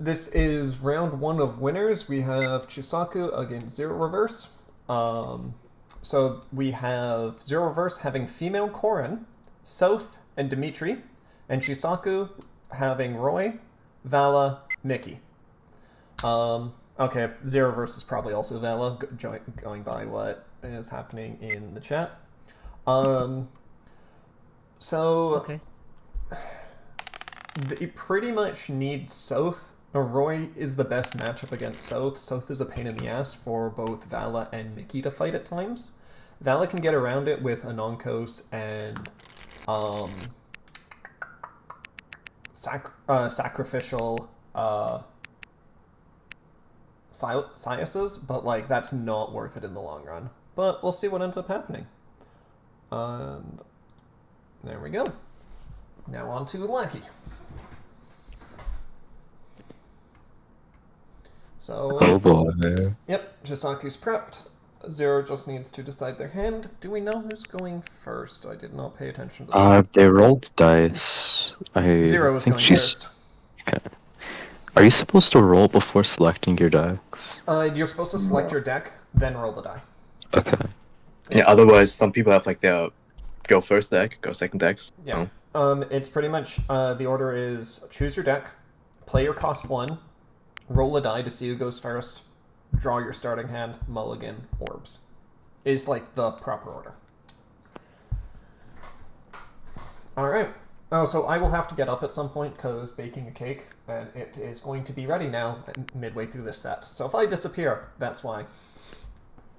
this is round one of winners. We have Chisaku against Zero Reverse. So we have Zero Reverse having female Korin, South, and Dimitri, and Chisaku having Roy, Vala, Mickey. Okay, Zero Reverse is probably also Vala, going by what is happening in the chat. So Okay. they pretty much need South. Roy is the best matchup against South. South is a pain in the ass for both Vala and Mickey to fight at times. Vala can get around it with Anonkos and sacrificial Siuses, but like that's not worth it in the long run. But we'll see what ends up happening. And there we go. Now on to Lackey. So, Oh boy. yep, Chisaku's prepped. Zero just needs to decide their hand. Do we know who's going first? I did not pay attention to that. They rolled dice. Zero I is think going she's. first. Okay. Are you supposed to roll before selecting your decks? You're supposed to select your deck, then roll the die. Okay. Yeah, otherwise, some people have like their go first deck, go second decks. Yeah. It's pretty much the order is choose your deck, play your cost 1, roll a die to see who goes first, draw your starting hand, mulligan, orbs. Is like the proper order. Alright. Oh, so I will have to get up at some point because baking a cake, and it is going to be ready now midway through this set. So if I disappear, that's why.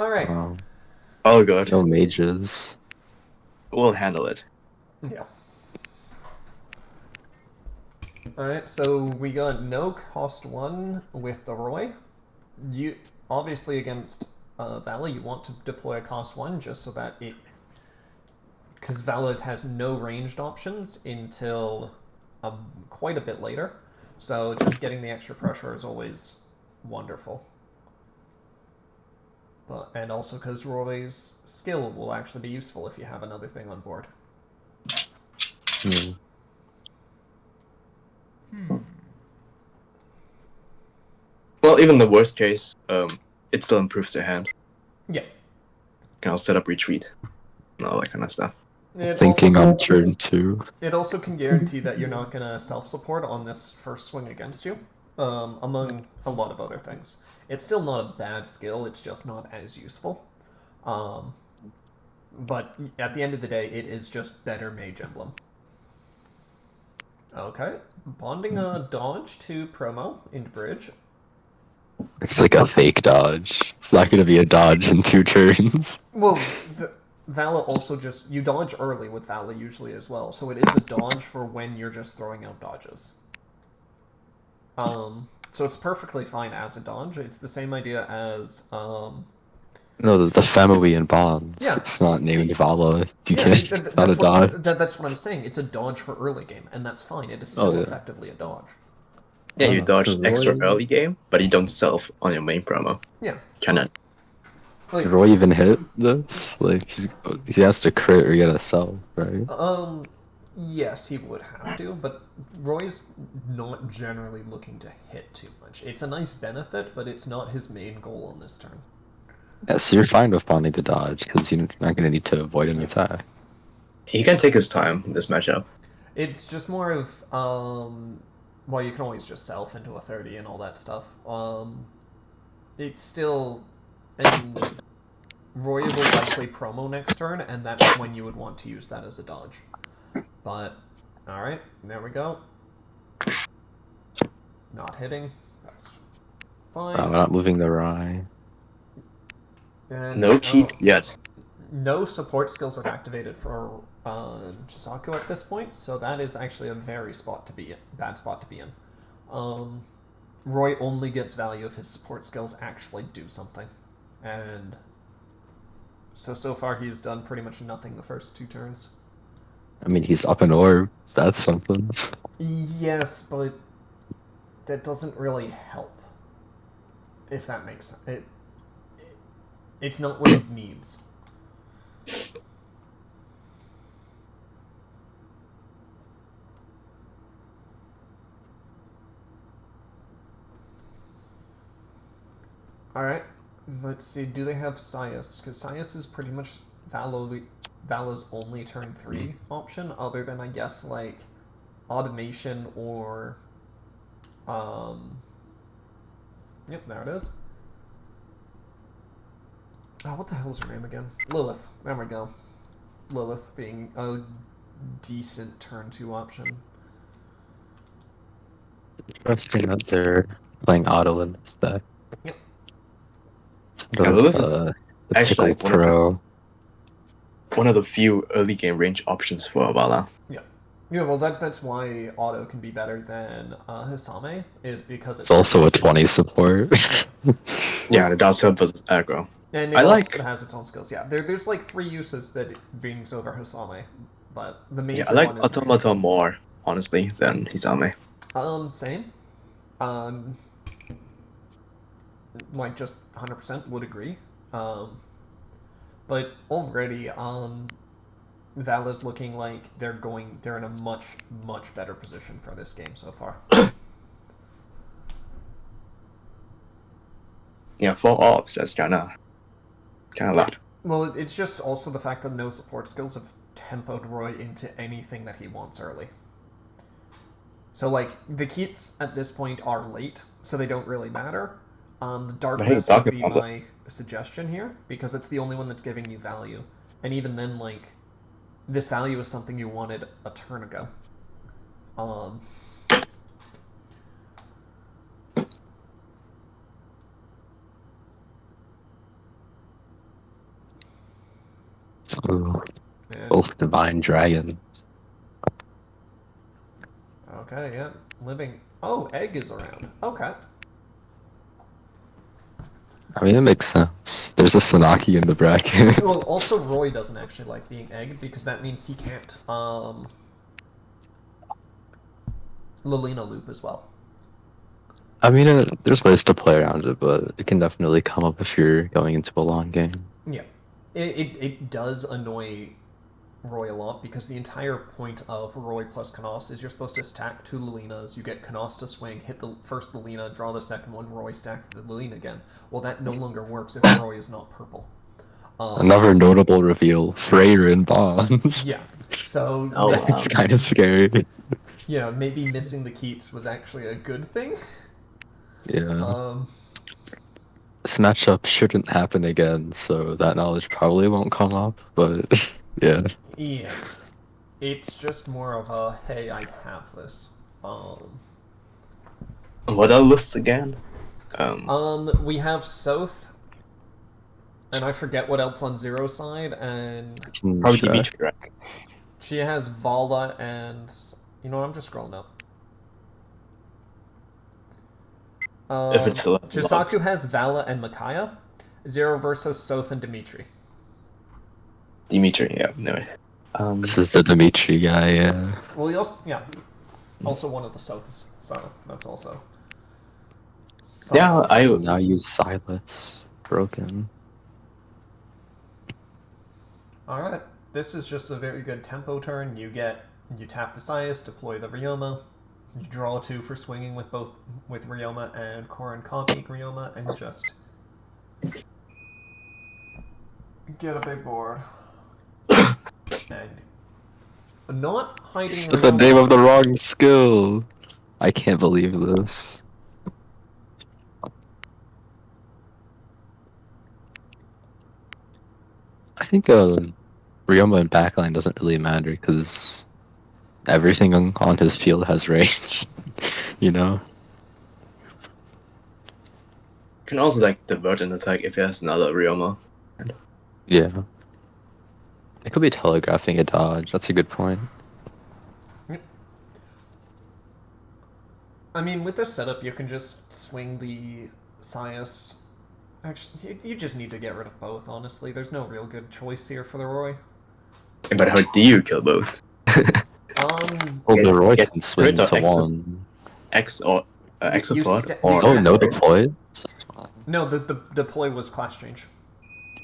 Alright. Oh, good. No mages. We'll handle it. Yeah. Alright, so we got no cost 1 with the Roy. You obviously against Vala, you want to deploy a cost 1 just so that it... Because Vala has no ranged options until quite a bit later. So just getting the extra pressure is always wonderful. And also because Roy's skill will actually be useful if you have another thing on board. Well, even the worst case, it still improves their hand. Yeah. I'll set up retreat and all that kind of stuff. Thinking on turn 2. It also can guarantee that you're not going to self-support on this first swing against you, among a lot of other things. It's still not a bad skill, it's just not as useful. But at the end of the day, it is just better Mage Emblem. Okay, bonding a dodge to promo into bridge. It's like a fake dodge. It's not going to be a dodge in 2 turns. Well, Vala also just... You dodge early with Vala usually as well, so it is a dodge for when you're just throwing out dodges. So it's perfectly fine as a dodge. It's the same idea as... No, the family and bonds. Yeah. It's not named Vala. It's not a dodge. That's what I'm saying. It's a dodge for early game, and that's fine. It is still effectively a dodge. Yeah, you dodge extra early game, but you don't self on your main promo. Yeah. Kinda. Did Roy even hit this? Like, he has to crit or get a self, right? Yes, he would have to, but Roy's not generally looking to hit too much. It's a nice benefit, but it's not his main goal on this turn. Yeah, so you're fine with bonding the dodge, because you're not going to need to avoid an attack. He can take his time in this matchup. It's just more of, well, you can always just self into a 30 and all that stuff. It's still... And Roy will likely promo next turn, and that's when you would want to use that as a dodge. But, alright, there we go. Not hitting. That's fine. We're not moving the Rye. And, no cheat yet. No support skills are activated for Chisaku at this point, so that is actually a very bad spot to be in. Roy only gets value if his support skills actually do something. And so far he's done pretty much nothing the first 2 turns. I mean, he's up in orbs. That's something. Yes, but that doesn't really help. If that makes sense. It's not what it needs. Alright, let's see. Do they have Sias? Because Sias is pretty much Valo's only turn 3 option, other than, I guess, like, automation or. Yep, there it is. Oh, what the hell's her name again? Lilith. There we go. Lilith being a decent turn 2 option. Interesting that they're playing auto in this deck. Yep. Sort Yeah, of, Lilith is the actually Pickle Pro. one of the few early game range options for Vala. Yeah. Yeah, well, that's why auto can be better than Hisame, is because It's also a 20 support. Yeah, it does help versus aggro. And it I also like- has its own skills. Yeah, there's like 3 uses that it brings over Hisame, but the major Yeah, I like one is Automata more, honestly, than Hisame. Same. Like just 100% would agree. But already, Vala's looking like they're in a much better position for this game so far. Yeah, 4 ops, that's kinda loud. Well, it's just also the fact that no support skills have tempoed Roy into anything that he wants early. So, like, the Keats at this point are late, so they don't really matter. The Darkness would be my suggestion here, because it's the only one that's giving you value. And even then, like, this value is something you wanted a turn ago. Ooh, And, both Divine Dragon. okay, yeah. Living. Oh, Egg is around. Okay. I mean, it makes sense. There's a Sanaki in the bracket. Well, also, Roy doesn't actually like being egged, because that means he can't, Lilina loop as well. I mean, there's ways to play around it, but it can definitely come up if you're going into a long game. Yeah. It does annoy Roy a lot, because the entire point of Roy plus Canos is you're supposed to stack 2 Lilinas, you get Canos to swing, hit the first Lilina, draw the second one, Roy stack the Lilina again. Well, that no longer works if Roy is not purple. Another notable reveal, Freyr in Bonds. Yeah. So, Oh, wow. It's kind of scary. yeah, maybe missing the Keats was actually a good thing. Yeah. This matchup shouldn't happen again, so that knowledge probably won't come up, but yeah. Yeah. It's just more of a, hey, I have this. What are lists again? We have Soth, and I forget what else on Zero side, and Probably Dimitri, right? she has Vala and... You know what, I'm just scrolling up. If it's still Chisaku has Vala and Micaiah. Zero versus Soth and Dimitri. Dimitri, yeah, no way. This is the Dimitri guy, yeah. Well, he also... Yeah. Also one of the Soths, so that's also... Yeah, I Now use Silence. Broken. Alright. This is just a very good tempo turn. You tap the Sias, deploy the Ryoma. You draw 2 for swinging with Ryoma and Korin copy Ryoma, and just get a big board. And not hiding It's the Ryoma. name of the wrong skill. I can't believe this. I think Ryoma in backline doesn't really matter because everything on his field has range. You know? can also like divert an attack if he has another Ryoma. Yeah. It could be telegraphing a dodge. That's a good point. I mean, with this setup, you can just swing the Sias. Actually, you just need to get rid of both, honestly. There's no real good choice here for the Roy. But how do you kill both? Well, the Roy get can swing rid of to X- one. X or X You support sta- or you Oh, sta- no deploy? No, the deploy was class change.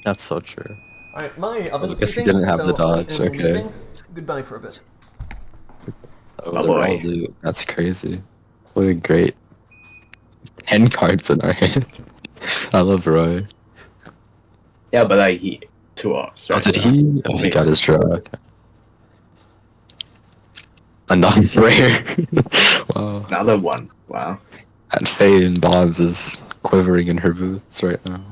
That's so true. Alright, my oven's guess he leaving, didn't have so the dodge, I am okay. leaving. Goodbye for a bit. Oh, the raw boy. loot. That's crazy. What a great 10 cards in our hand. I love Roy. Yeah, but like he 2 hours, Oh, right? did So he? Oh, he makes got his sense. draw. Okay. Another rare. Wow. Another one. Wow. And Faye in Bonds is quivering in her boots right now.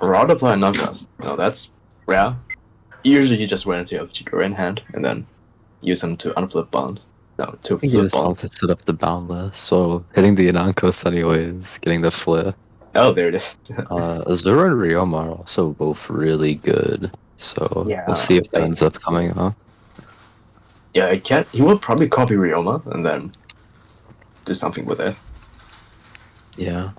Rather play a knockouts. No, that's rare. Usually you just run into your Chikora in hand and then use them to unflip bonds. No, to I think you flip just want bonds. to set up the boundless, so hitting the Inankos anyways, getting the flip. Oh, there it is. Azura and Ryoma are also both really good, so we'll Yeah, see if that they- ends up coming up. Yeah, I can't. He will probably copy Ryoma and then do something with it. Yeah.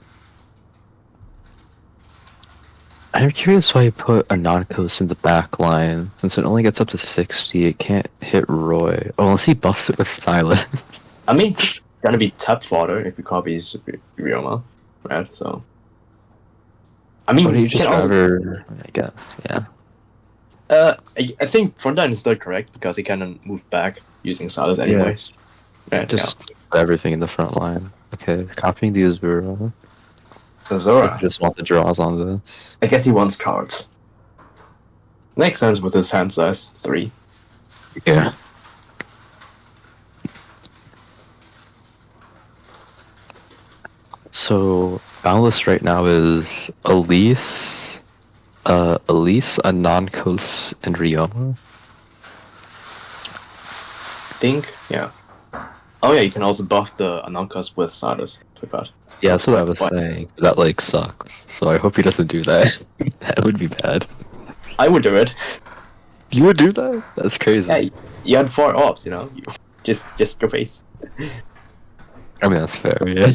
I'm curious why you put Anankos in the back line. Since it only gets up to 60, it can't hit Roy. Oh, unless he buffs it with Silence. I mean, it's gonna be tap fodder if he copies Ryoma, right? So, I Why mean, don't you he can just also. rather, I guess, yeah. I think frontline is still correct because he can move back using Silas Yeah. anyways. Right? Just put everything in the front line. Okay, copying the Azura. Yeah. I Zora. just want the draws on this. I guess he wants cards. Makes sense with his hand size 3. Yeah. So, Boundless right now is Elise, Anankos, and Ryoma. I think, yeah. Oh yeah, you can also buff the Anonkas with Silas. Forgot. Yeah, that's what I was What? saying. That, like, sucks. So I hope he doesn't do that. That would be bad. I would do it. You would do that? That's crazy. Yeah, you had 4 ops, you know? You, just your face. I mean, that's fair, yeah.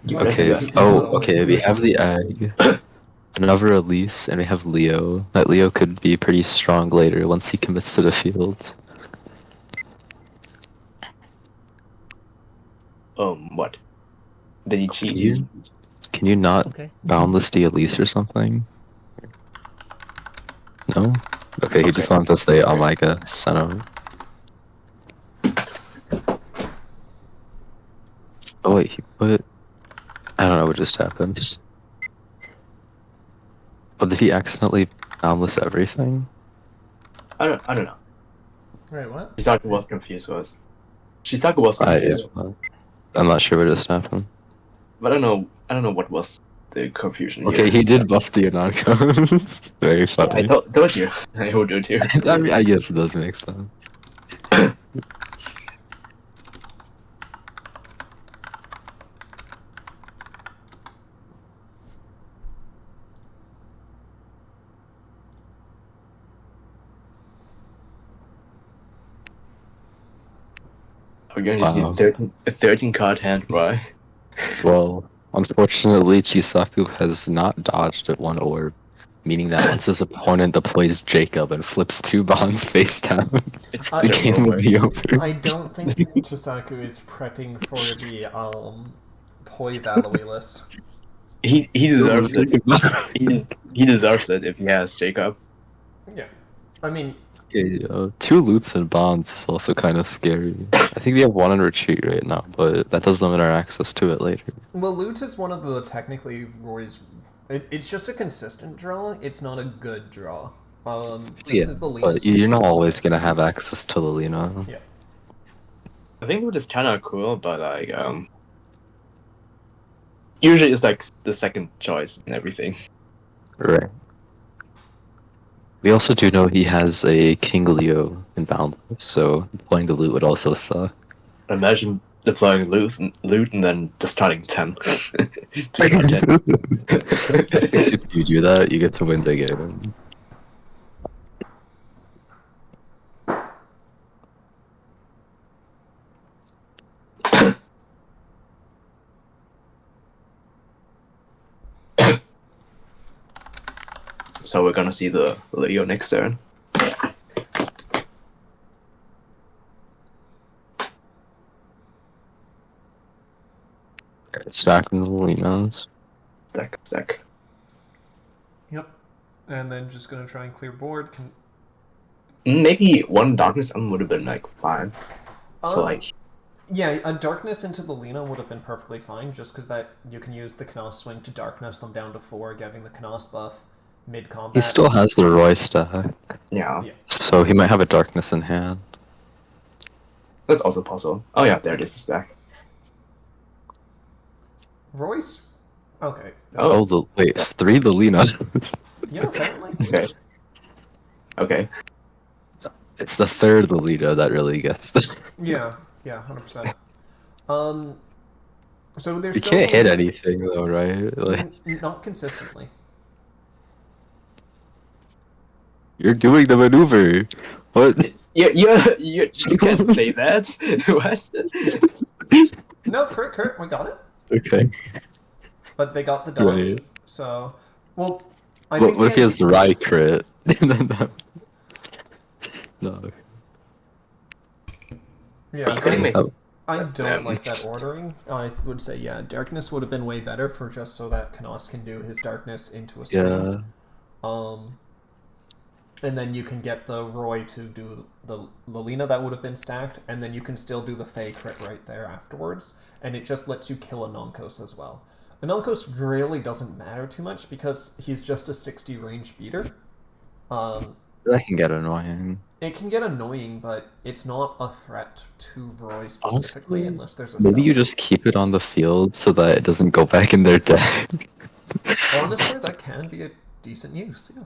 You Well, guys do Okay, he's that. not okay, always we good. have the egg. Another Elise, and we have Leo. That Leo could be pretty strong later once he commits to the field. What? Did he cheat? Can you not Okay. boundless the Elise or something? No? Okay, he just Okay. wants to say, oh my god, son of... Oh wait, he put... I don't know what just happened. Oh, did he accidentally boundless everything? I don't know. Wait, what? Chisaku was confused was. Chisaku was confused. I'm not sure what just happened. But I don't know what was the confusion here. Okay, he did buff the Anarchos. Very Yeah, I funny. told you. I would do too. I mean, I guess it does make sense. We're going to see Wow. a 13 card hand, right? Well, unfortunately, Chisaku has not dodged at one orb, meaning that once his opponent deploys Jacob and flips 2 bonds face down, It's I, the game game will over. be over. I don't think Chisaku is prepping for the Poi Valley list. He deserves it. He deserves it if he has Jacob. Yeah. I mean, Okay, 2 loots and bonds is also kind of scary. I think we have 1 in retreat right now, but that does limit our access to it later. well, loot is one of the technically Roy's. It's just a consistent draw. It's not a good draw. Just Yeah, because the lean but is you're not just always fine. gonna have access to the Lina. Yeah. I think it is kind of cool, but like usually it's like the second choice and everything. Right. We also do know he has a King Leo in Boundless, so playing the loot would also suck. Imagine deploying loot and then discarding 10 to draw 10. If you do that, you get to win the game. So we're gonna see the Leo next turn. Stacking the Leos. Stack. Yep. And then just gonna try and clear board. Maybe one Darkness Emblem would have been like fine. So like, yeah, a Darkness into the Lena would have been perfectly fine, just because that you can use the Knos swing to Darkness them down to 4, giving the Knos buff mid-combat. He still has the Roy stack, yeah, so he might have a Darkness in hand. that's also possible. Oh yeah, there it is, the stack. Royce? Okay. Wait, 3 Lelina. Yeah, apparently. Okay. It's the 3rd Lelina that really gets the... Yeah, 100%. So there's You still can't hit anything though, right? Like, not consistently. you're doing the maneuver. What? You can't say that. What? No, Kurt, we got it. Okay. But they got the dodge, Right. so... Well, I What think if he has the Rai crit? No. Yeah, Okay. I don't like that ordering. I would say, yeah, Darkness would have been way better for just so that Knos can do his Darkness into a swing. Yeah. And then you can get the Roy to do the Lelina that would have been stacked, and then you can still do the Fey crit right there afterwards, and it just lets you kill a Nonkos as well. A Nonkos really doesn't matter too much because he's just a 60 range beater. That can get annoying. It can get annoying, but it's not a threat to Roy specifically. Honestly, unless there's a maybe you self. just keep it on the field so that it doesn't go back in their deck. Honestly, that can be a decent use, yeah.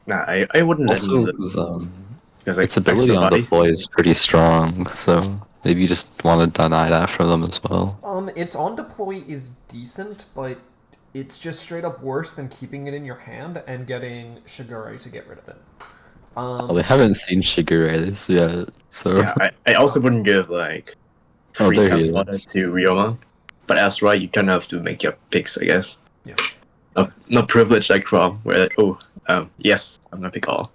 Nah, I wouldn't let Also, him because its ability on deploy is pretty strong, so maybe you just want to deny that from them as well. Its on deploy is decent, but it's just straight up worse than keeping it in your hand and getting Shigure to get rid of it. We haven't seen Shigure's yet, so... Yeah, I also wouldn't give, like, free there tap he fodder is. to Ryoma. But as right, you kind of have to make your picks, I guess. Yeah. Not privileged like Crom, where, yes, I'm gonna pick all.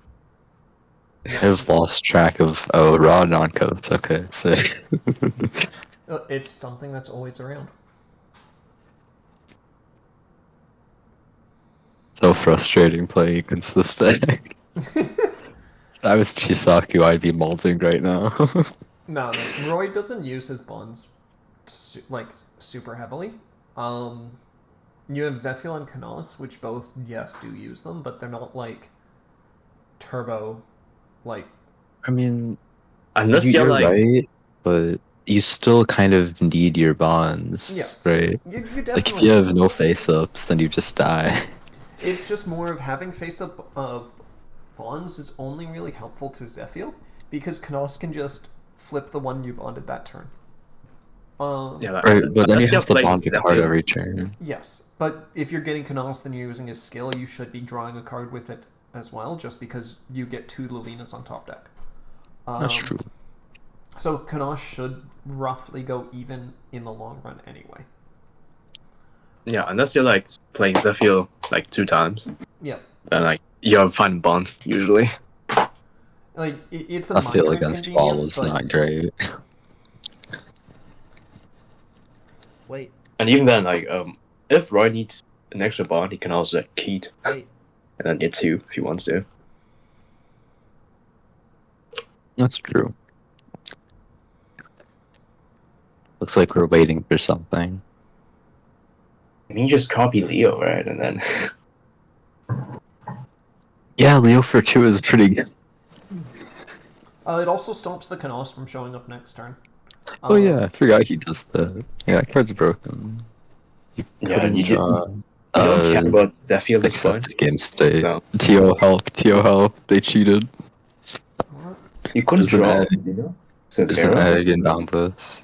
I've lost track of... Oh, raw non-codes, okay, so... It's something that's always around. So frustrating playing against the stack. If I was Chisaku, I'd be molting right now. No, Roy doesn't use his bonds super heavily. You have Zephyl and Knos, which both, yes, do use them, but they're not like turbo, like. I mean, Unless you're like, right, but you still kind of need your bonds, yes, right? You definitely. Like if you have no face-ups, then you just die. It's just more of having face-up bonds is only really helpful to Zephyl because Knos can just flip the one you bonded that turn. Right, but then you have to bond a card every turn. Yes, but if you're getting Knos, then you're using his skill, you should be drawing a card with it as well, just because you get 2 Lelinas on top deck. That's true. So Knos should roughly go even in the long run anyway. Yeah, unless you're like playing Zephyr like 2 times. Yep. Then like you're fine bonds usually. Like it's a I feel minor against Wall inconvenience, is but... not great. Wait. And even then, like if Roy needs an extra bond, he can also like Keat. Wait. And then get 2 if he wants to. That's true. Looks like we're waiting for something. I mean, you just copy Leo, right? And then... Yeah, Leo for 2 is pretty good. It also stops the Knos from showing up next turn. Oh yeah, I forgot he does that. Yeah, that card's broken. You Yeah, you draw. you don't care about Zephyr at this point? Accepted game state. No. TO help, they cheated. What? You couldn't There's an draw, egg. you know? There's an egg in Boundless.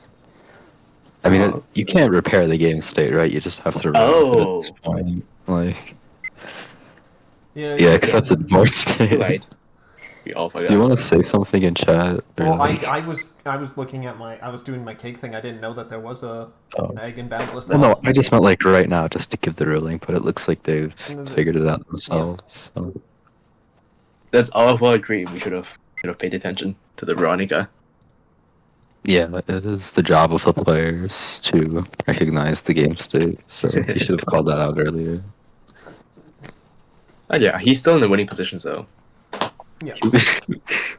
I mean, you can't repair the game state, right? You just have to run it at this point. Like, yeah, accepted board state. Right. We all forgot. Do you want to say something in chat? Well, I was looking at I was doing my cake thing. I didn't know that there was an egg in Boundless. Well, no, I just meant like right now, just to give the ruling. But it looks like they've figured it out themselves. Yeah. So. That's all of our agree. We should have paid attention to the Veronica. Yeah, it is the job of the players to recognize the game state, so he should have called that out earlier. Oh yeah, he's still in the winning position, so Yeah.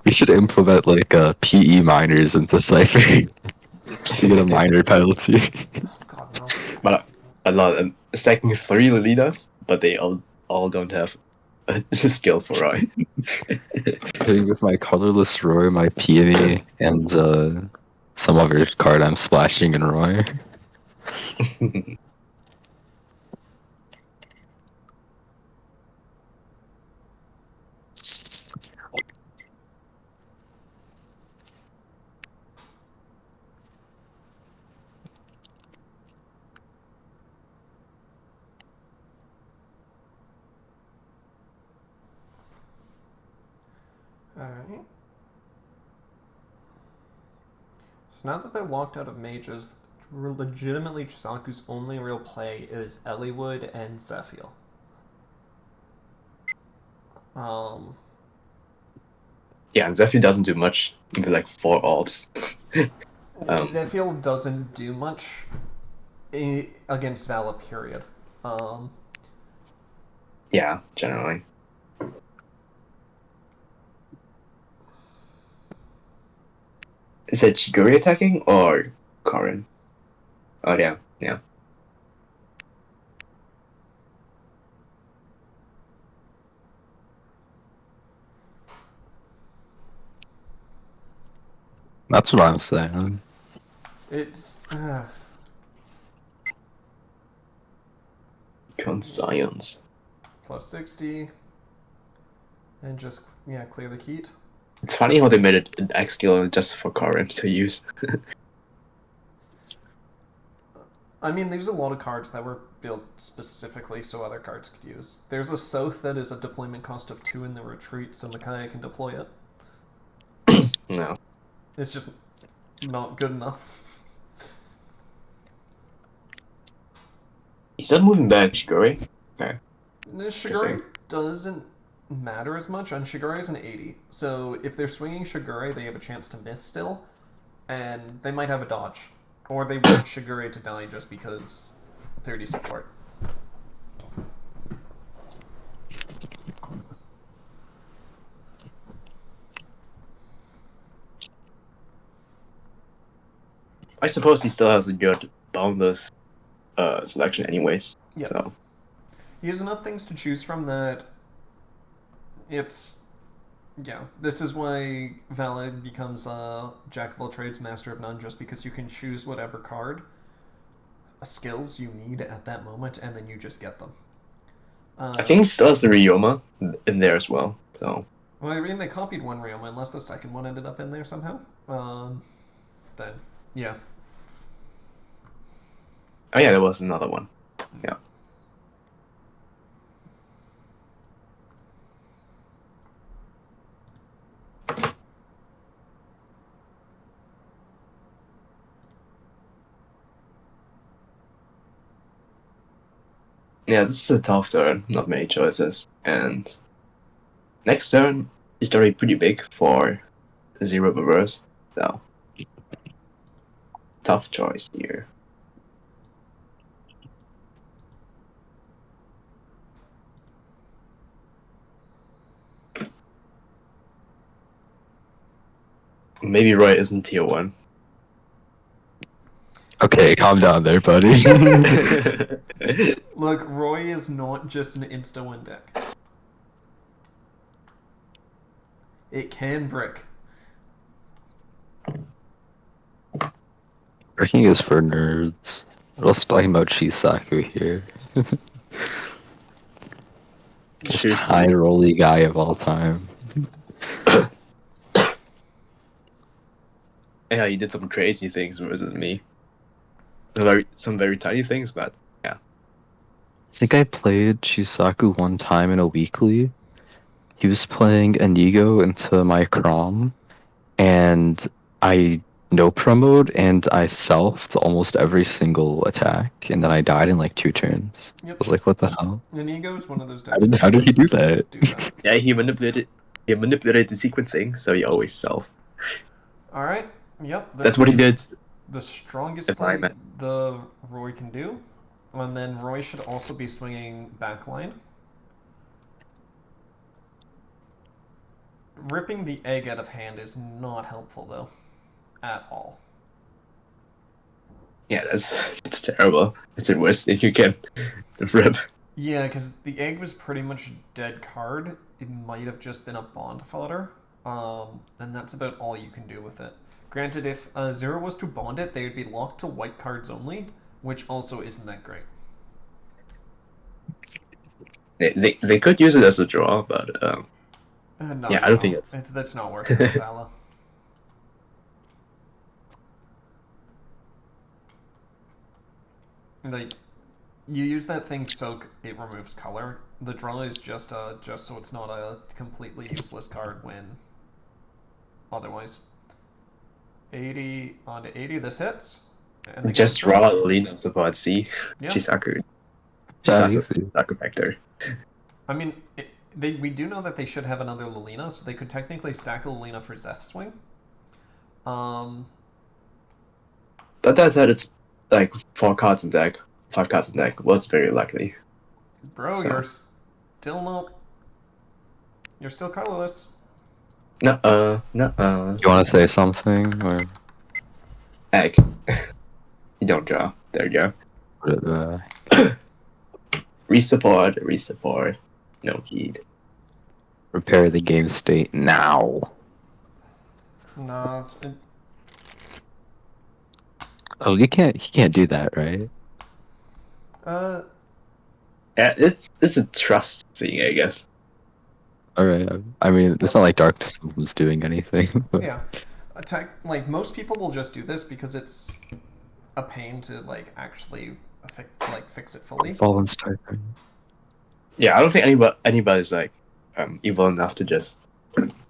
We should implement like PE minors into Cipher. You get a minor penalty. God no. but a lot of second 3 Lolitas, but they all don't have a skill for Roy. Playing with my colorless Roy, my peony, and some other card I'm splashing in Roy. Alright. So now that they're locked out of mages, legitimately Chisaku's only real play is Eliwood and Zephyr. Yeah, and Zephyr doesn't do much. Maybe like 4 orbs. Zephyr doesn't do much against Vala, period. Yeah, generally. Is it Chiguri attacking or Karin? Oh yeah, yeah. That's what I'm saying. It's Conscience. plus 60, and just clear the heat. It's funny how they made it an X skill just for Karin to use. I mean, there's a lot of cards that were built specifically so other cards could use. There's a South that is a deployment cost of 2 in the retreat, so Micaiah can deploy it. No. It's just not good enough. He's not moving back, Chiguri. Okay. Shigure doesn't matter as much. On Shigure is an 80, so if they're swinging Shigure, they have a chance to miss still, and they might have a dodge. Or they want Shigure to die just because 30 support. I suppose he still has a good boundless selection anyways. Yeah. So. He has enough things to choose from that it's... Yeah, this is why Valid becomes a Jack of all trades, master of none, just because you can choose whatever card skills you need at that moment, and then you just get them. I think he still has the Ryoma in there as well. So. Well, I mean, they copied one Ryoma, unless the second one ended up in there somehow. Then, yeah. Oh yeah, there was another one. Yeah. Yeah, this is a tough turn, not many choices. And next turn is already pretty big for 0 reverse, so tough choice here. Maybe Roy isn't tier 1. Okay, calm down there, buddy. Look, Roy is not just an insta-win deck. It can brick. Bricking is for nerds. We're also talking about Chisaku here. Just high rolly guy of all time. Yeah, he did some crazy things versus me. Some very tiny things, but yeah. I think I played Chisaku one time in a weekly. He was playing Inigo into my Crom, and I no promoed, and I selfed almost every single attack, and then I died in like 2 turns. Yep. I was like, what the hell? Inigo is one of those decks. How did he do that? Do that. Yeah, he manipulated he manipulated the sequencing, so he always solved. All right. Yep. That's what he did. The strongest If I play the Roy can do, and then Roy should also be swinging backline. Ripping the egg out of hand is not helpful though, at all. Yeah, that's terrible. It's the worst thing you can rip. Yeah, because the egg was pretty much a dead card. It might have just been a bond fodder, and that's about all you can do with it. Granted, if Zero was to bond it, they would be locked to white cards only, which also isn't that great. They could use it as a draw, but No, yeah, I don't think that's not working with Vala. Like, you use that thing so it removes color. The draw is just so it's not a completely useless card when otherwise. 80 onto 80, this hits. And just raw Lina support C. Yeah. Chisaku. Yeah, Chisaku factor. I mean, we do know that they should have another Lilina, so they could technically stack a Lilina for Zeph Swing. But that said, it's like 4 cards in deck. 5 cards in deck was very likely. Bro, So. you're still not. You're still colorless. Nuh-uh. You want to say something or? Egg. You don't draw. There you go. Resupport. No heed. Repair the game state now. No. Oh, he can't do that, right? Yeah, it's a trust thing, I guess. Alright, I mean, it's not like Darkness was doing anything. But... Yeah. Like, most people will just do this because it's a pain to, like, actually fix it fully. Fallen Striker. Yeah, I don't think anybody's like evil enough to just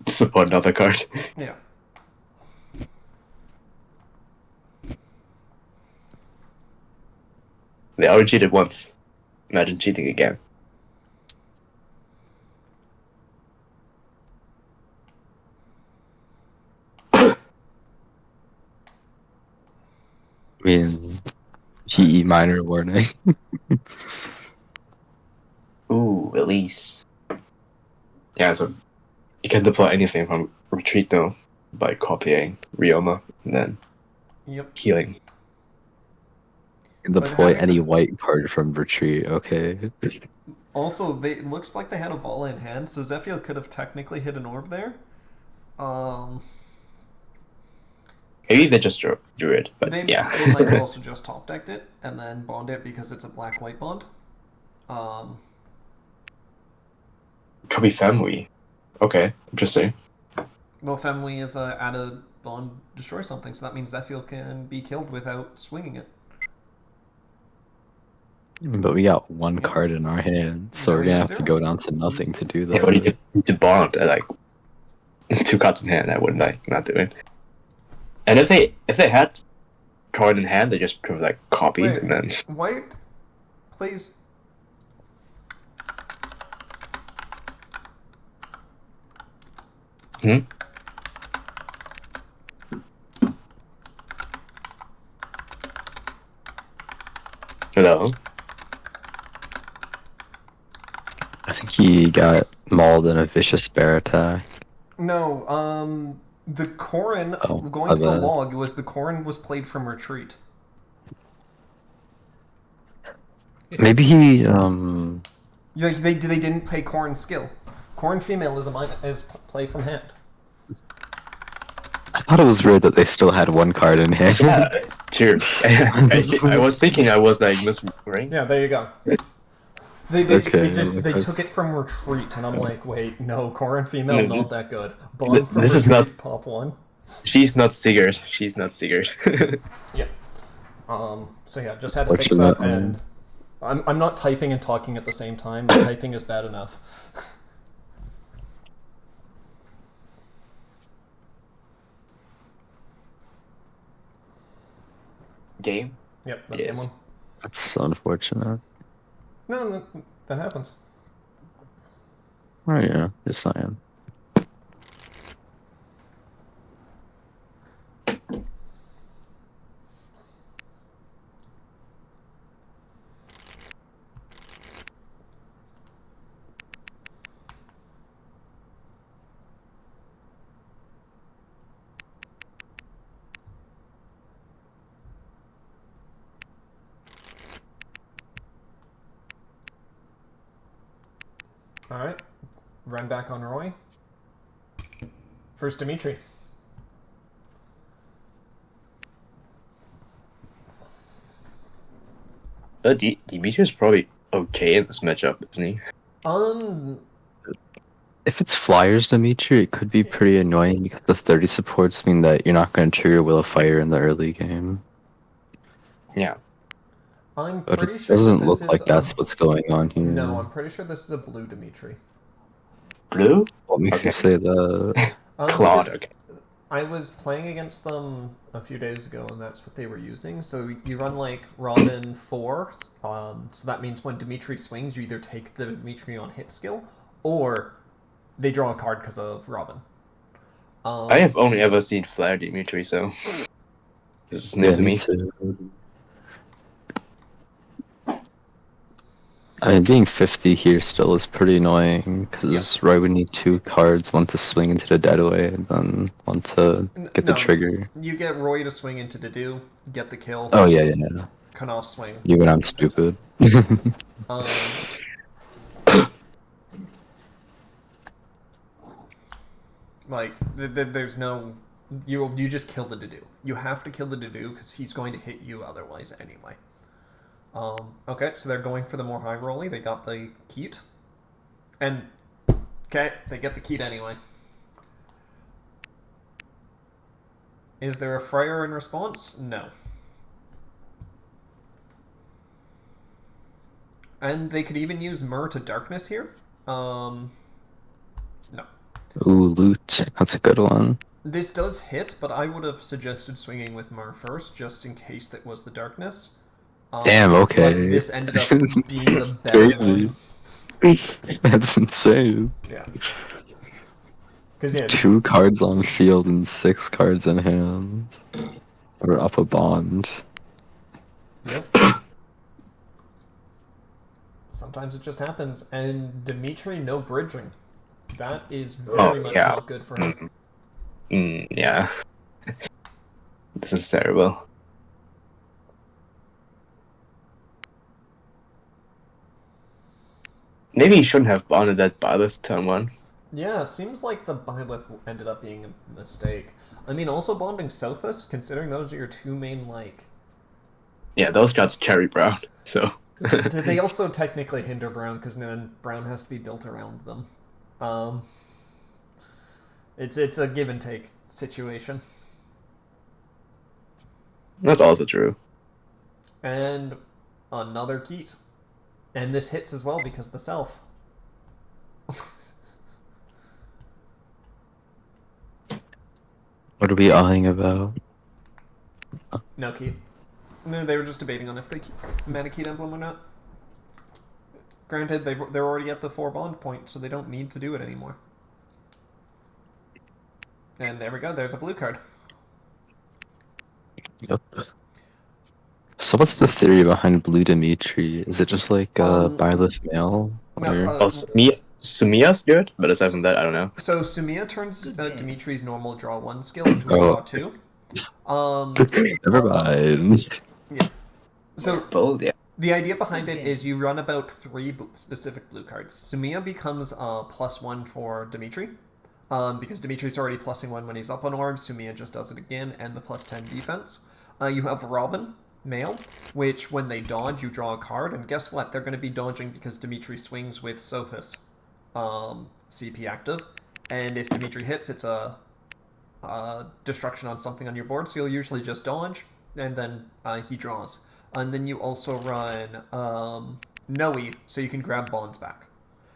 support another card. Yeah. They already cheated once. Imagine cheating again. I mean, PE minor warning. Ooh, release. Yeah, so you can deploy anything from retreat though by copying Ryoma and then healing. You can deploy any white card from retreat, okay. Also, it looks like they had a Vala in hand, so Zephyr could have technically hit an orb there. Maybe they just drew it, but they might have also just top decked it and then bond it because it's a black-white bond. Could be Family. Okay, interesting. Well, Family is add a bond, destroy something, so that means Zephyr can be killed without swinging it. But we got one card in our hand, so we're gonna have to go down to nothing to do that. Yeah, but you need to bond at like 2 cards in hand. I wouldn't like not doing. And if they had card in hand, they just could have like copied and then. White, please. Hello. I think he got mauled in a vicious bear attack. No, the Corrin, going to the log, the Corrin was played from retreat. Maybe he, Like, they didn't play Corrin skill. Corrin female is play from hand. I thought it was weird that they still had one card in hand. Yeah, true. I was thinking I was like misremembering. Yeah, there you go. They took it from retreat, and I'm like, wait, no, Corrin female not that good. Bond from retreat, not pop 1. She's not Sigurd. Yeah. So yeah, just had to fix that, and I'm not typing and talking at the same time. The typing is bad enough. Game? Yep, that's game 1. That's unfortunate. No, that happens. Oh yeah, just saying. Alright. Run back on Roy. First, Dimitri. Dimitri is probably okay in this matchup, isn't he? If it's Flyers Dimitri, it could be pretty annoying because the 30 supports mean that you're not going to trigger Will of Fire in the early game. Yeah. I'm But pretty it sure that doesn't this look is like that's what's going on here. No, I'm pretty sure this is a blue Dimitri. Blue? What makes you say that? Claude, okay. I was playing against them a few days ago, and that's what they were using. So you run like Robin 4, so that means when Dimitri swings, you either take the Dimitri on hit skill, or they draw a card because of Robin. I have only ever seen Flare Dimitri, so this is new to me. Too. I mean, being 50 here still is pretty annoying, because Roy would need 2 cards, one to swing into the deadway, and then one to get the trigger. You get Roy to swing into Dedu, get the kill. Oh, yeah. Canal swing. Even I'm stupid. Like, there's no... You just kill the Dedu. You have to kill the Dedu, because he's going to hit you otherwise anyway. Okay, so they're going for the more high rolly. They got the Keat. And, okay, they get the Keat anyway. Is there a Fryer in response? No. And they could even use Myr to Darkness here. No. Ooh, Loot. That's a good one. This does hit, but I would have suggested swinging with Myr first, just in case that was the Darkness. Damn, okay. But this ended up being the better one. That's insane. Yeah. Because yeah, 2 cards on field and 6 cards in hand. We're up a bond. Yep. Sometimes it just happens. And Dimitri, no bridging. That is very much not good for him. Yeah. This is terrible. Maybe he shouldn't have bonded that Byleth turn 1. Yeah, seems like the Byleth ended up being a mistake. I mean, also bonding Sothis, considering those are your 2 main, like... Yeah, those cards carry Brown, so... They also technically hinder Brown, because then Brown has to be built around them. It's a give and take situation. That's also true. And another Keat. And this hits as well because the self. What are we eyeing about? No Keat. No, they were just debating on if they mana Keat Emblem or not. Granted, they're already at the 4 bond point, so they don't need to do it anymore. And there we go, there's a blue card. Yep. So what's the theory behind Blue Dimitri? Is it just like Byleth male? Sumiya's good, but aside from that, I don't know. So Sumiya turns Dimitri's normal draw 1 skill into a draw 2. Never mind. Yeah. So Bold, yeah. The idea behind it is you run about 3 specific blue cards. Sumiya becomes +1 for Dimitri. Because Dimitri's already +1 when he's up on orbs, Sumiya just does it again, and the +10 defense. You have Robin, male, which when they dodge, you draw a card, and guess what? They're going to be dodging because Dimitri swings with Sothis CP active, and if Dimitri hits, it's a destruction on something on your board, so you'll usually just dodge, and then he draws. And then you also run Noe, so you can grab bonds back.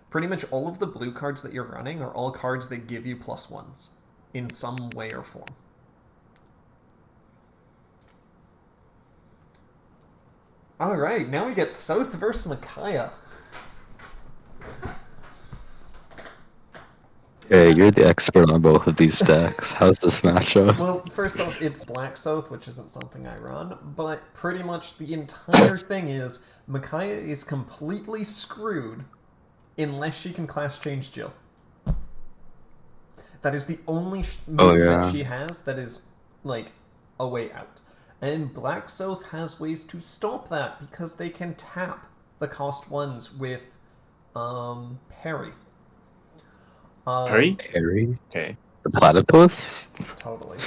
Pretty much all of the blue cards that you're running are all cards that give you +1s in some way or form. Alright, now we get South versus Micaiah. Hey, you're the expert on both of these decks. How's this matchup? Well, first off, it's Black South, which isn't something I run, but pretty much the entire thing is Micaiah is completely screwed unless she can class change Jill. That is the only move that she has that is, like, a way out. And Black South has ways to stop that because they can tap the cost 1s with Parry. Parry? Harry? Okay. The platypus? Totally.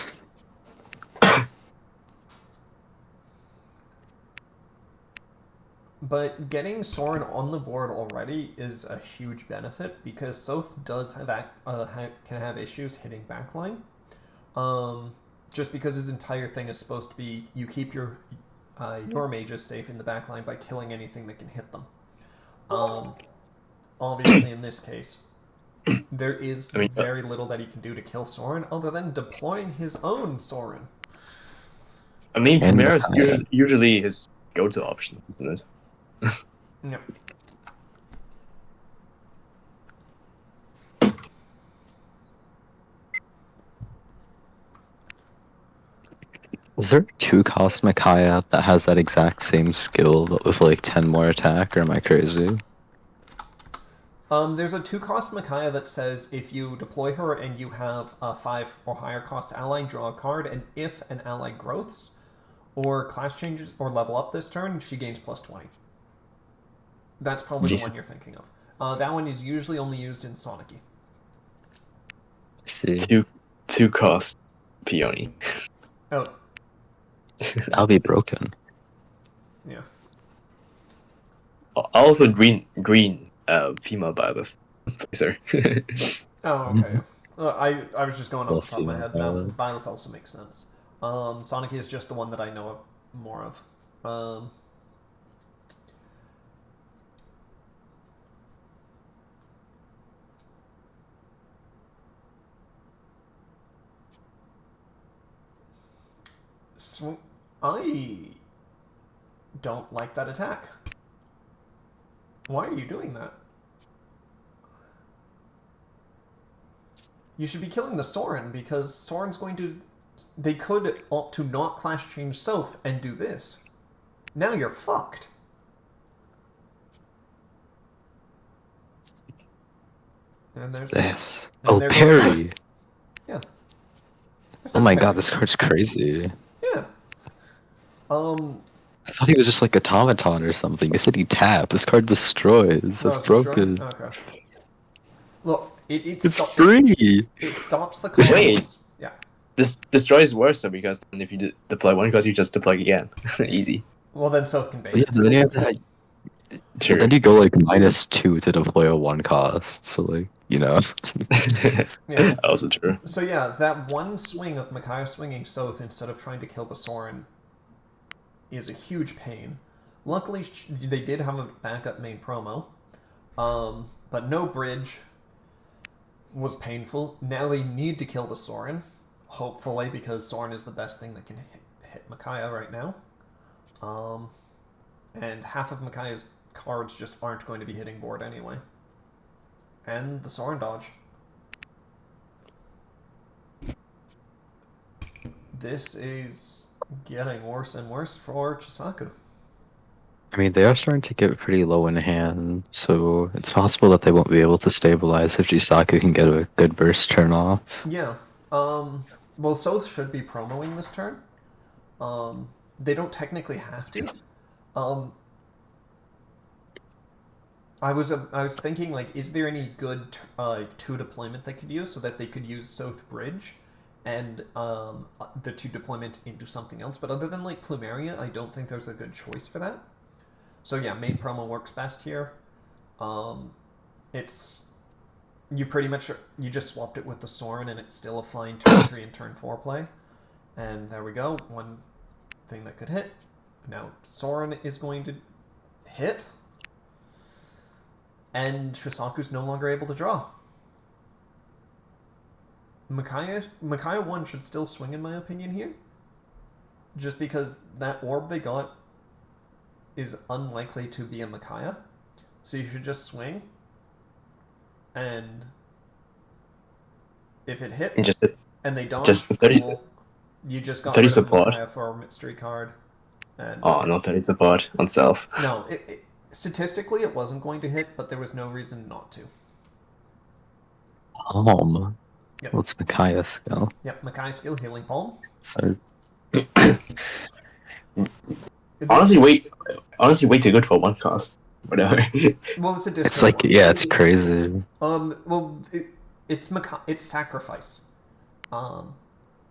But getting Soren on the board already is a huge benefit because Soth does have can have issues hitting backline. Just because his entire thing is supposed to be you keep your mages safe in the backline by killing anything that can hit them. Obviously, in this case, there is very little that he can do to kill Soren other than deploying his own Soren. I mean, Chimera is usually his go-to option, isn't it? Yep. Is there a 2-cost Micaiah that has that exact same skill but with like 10 more attack, or am I crazy? There's a 2-cost Micaiah that says if you deploy her and you have a 5 or higher cost ally, draw a card, and if an ally growths or class changes or level up this turn, she gains +20. That's probably the one you're thinking of. That one is usually only used in Sonic-y. See. 2-cost Peony. Oh. I'll be broken. Yeah. Also green female Byleth. Sorry. Oh, okay. I was just going off the top of my head. Now, Byleth also makes sense. Sonic is just the one that I know more of. I don't like that attack. Why are you doing that? You should be killing the Soren because Soren's going to... They could opt to not class change Soth and do this. Now you're fucked. And there's this. And oh, parry. Yeah. Oh my god, this card's crazy. Yeah. I thought he was just like automaton or something. You said he tapped. This card destroys. That's broken. Okay. Look, it's free. It stops the consequence. Wait. Yeah. This destroys worse though because then if you deploy one card, you just deploy again. Easy. Well, then Soth can bait. Yeah, but then you have to. But then you go like -2 to deploy a 1 cost. So like, you know. Yeah. Also true. So yeah, that one swing of Micaiah swinging Soth instead of trying to kill the Soren is a huge pain. Luckily, they did have a backup main promo, but no bridge was painful. Now they need to kill the Soren, hopefully, because Soren is the best thing that can hit Micaiah right now. And half of Micaiah's cards just aren't going to be hitting board anyway. And the Soren dodge. This is getting worse and worse for Chisaku. I mean, they are starting to get pretty low in hand, so it's possible that they won't be able to stabilize if Chisaku can get a good burst turn off. Yeah. Well, Soth should be promoing this turn. They don't technically have to. I was thinking, like, is there any good 2 deployment they could use so that they could use Soth Bridge and the 2 deployment into something else? But other than, like, Plumeria, I don't think there's a good choice for that. So yeah, main promo works best here. It's... You pretty much... You just swapped it with the Soren and it's still a fine turn 3 and turn 4 play. And there we go. One thing that could hit. Now, Soren is going to hit. And Chisaku's no longer able to draw. Micaiah 1 should still swing in my opinion here. Just because that orb they got is unlikely to be a Micaiah. So you should just swing. And if it hits and they don't, just 30, well, you just got 30 rid of support. Micaiah for a mystery card. And, oh, no 30 support on self. No, statistically it wasn't going to hit, but there was no reason not to. Yep. What's Micaiah's skill? Yep, Micaiah's skill, Healing Palm. So... honestly, way too good for 1 cost. whatever. Well, it's a discard. It's like, one. yeah, it's crazy. Well, it's sacrifice.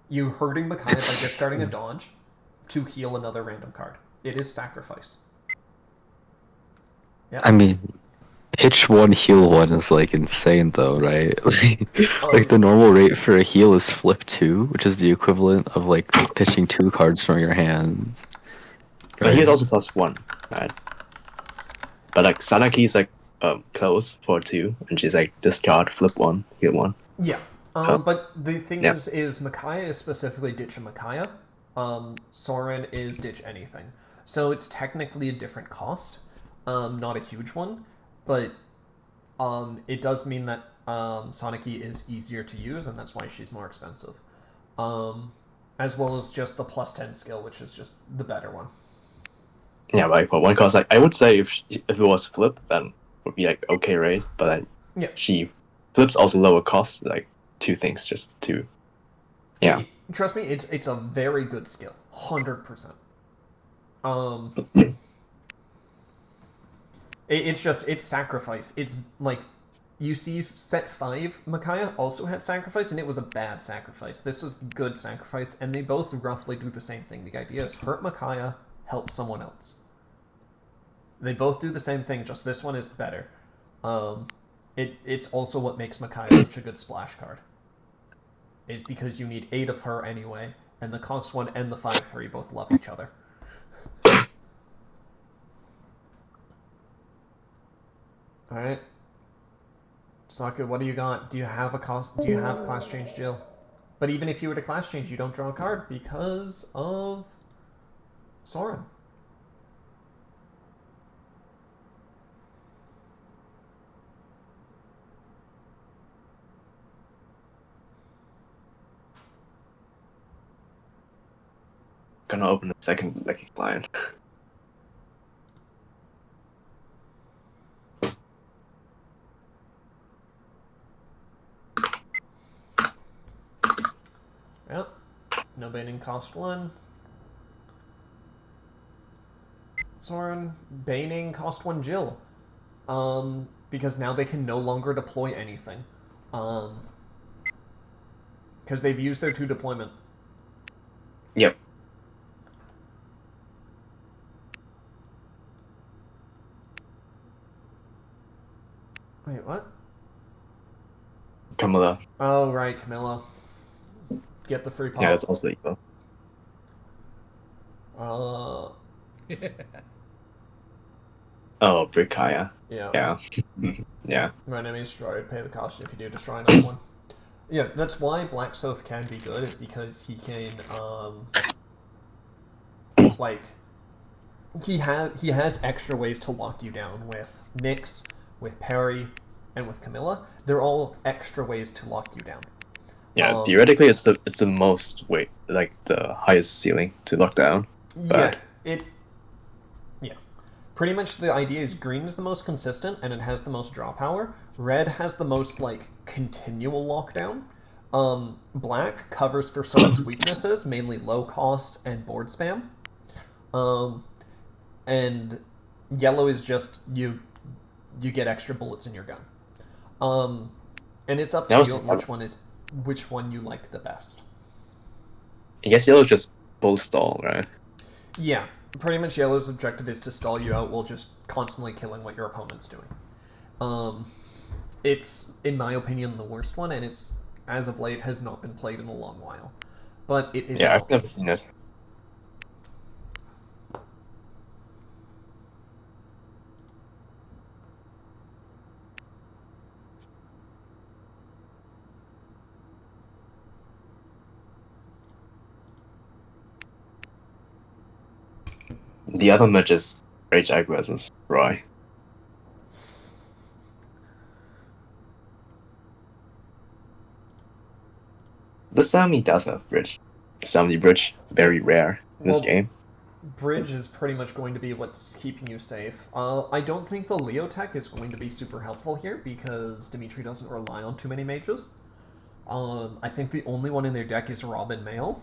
You hurting Micaiah by discarding a dodge to heal another random card. It is sacrifice. Yeah. I mean, pitch one, heal one is like insane though, right? Like the normal rate for a heal is flip 2, which is the equivalent of like pitching 2 cards from your hand. But he's also +1, right? But like Sanaki's like close for 2, and she's like discard, flip 1, heal 1. Yeah. But the thing is Micaiah is specifically ditch a Micaiah. Soren is ditch anything. So it's technically a different cost. Not a huge one, but it does mean that Sanaki is easier to use, and that's why she's more expensive. As well as just the +10 skill, which is just the better one. Yeah, like for one cost, like I would say if it was flip, then it would be like okay, right? But then she flips also lower cost, like 2 things, just 2. Yeah. Trust me, it's a very good skill, 100%. It's sacrifice. It's like, you see set 5, Micaiah also had sacrifice, and it was a bad sacrifice. This was good sacrifice, and they both roughly do the same thing. The idea is hurt Micaiah, help someone else. They both do the same thing, just this one is better. It's also what makes Micaiah such a good splash card. Is because you need 8 of her anyway, and the cost 1 and the 5/3 both love each other. Alright. Saka, what do you got? Do you have class change, Jill? But even if you were to class change, you don't draw a card because of Soren. Gonna open a second Lucky client. Yep. No baiting cost 1. Soren, baiting cost 1 Jill. Because now they can no longer deploy anything. Because they've used their 2 deployment. Yep. Wait, what? Camilla. Oh, right, Camilla. Get the free pop. Yeah, that's also equal. Oh, Brikaya. Yeah. Yeah. Yeah. My enemy is destroyed. Pay the cost if you do destroy another one. Yeah, that's why Black Soth can be good, is because he can, like, he has extra ways to lock you down with Nyx, with Perry, and with Camilla. They're all extra ways to lock you down. Yeah, theoretically, it's the most like the highest ceiling to lock down. But... Yeah. Pretty much the idea is green is the most consistent and it has the most draw power. Red has the most like continual lockdown. Black covers for some of its weaknesses, mainly low costs and board spam. And yellow is just you get extra bullets in your gun. And it's up to you which one you like the best. I guess yellow just bull stall, right? Yeah, pretty much yellow's objective is to stall you out while just constantly killing what your opponent's doing. It's, in my opinion, the worst one, and it's, as of late, has not been played in a long while. But it is... Yeah, I've never seen it. The other match is Rage Egg versus Roy. The Sami does have bridge. Sami bridge, very rare in this game. Bridge is pretty much going to be what's keeping you safe. I don't think the Leo tech is going to be super helpful here because Dimitri doesn't rely on too many mages. I think the only one in their deck is Robin Mail.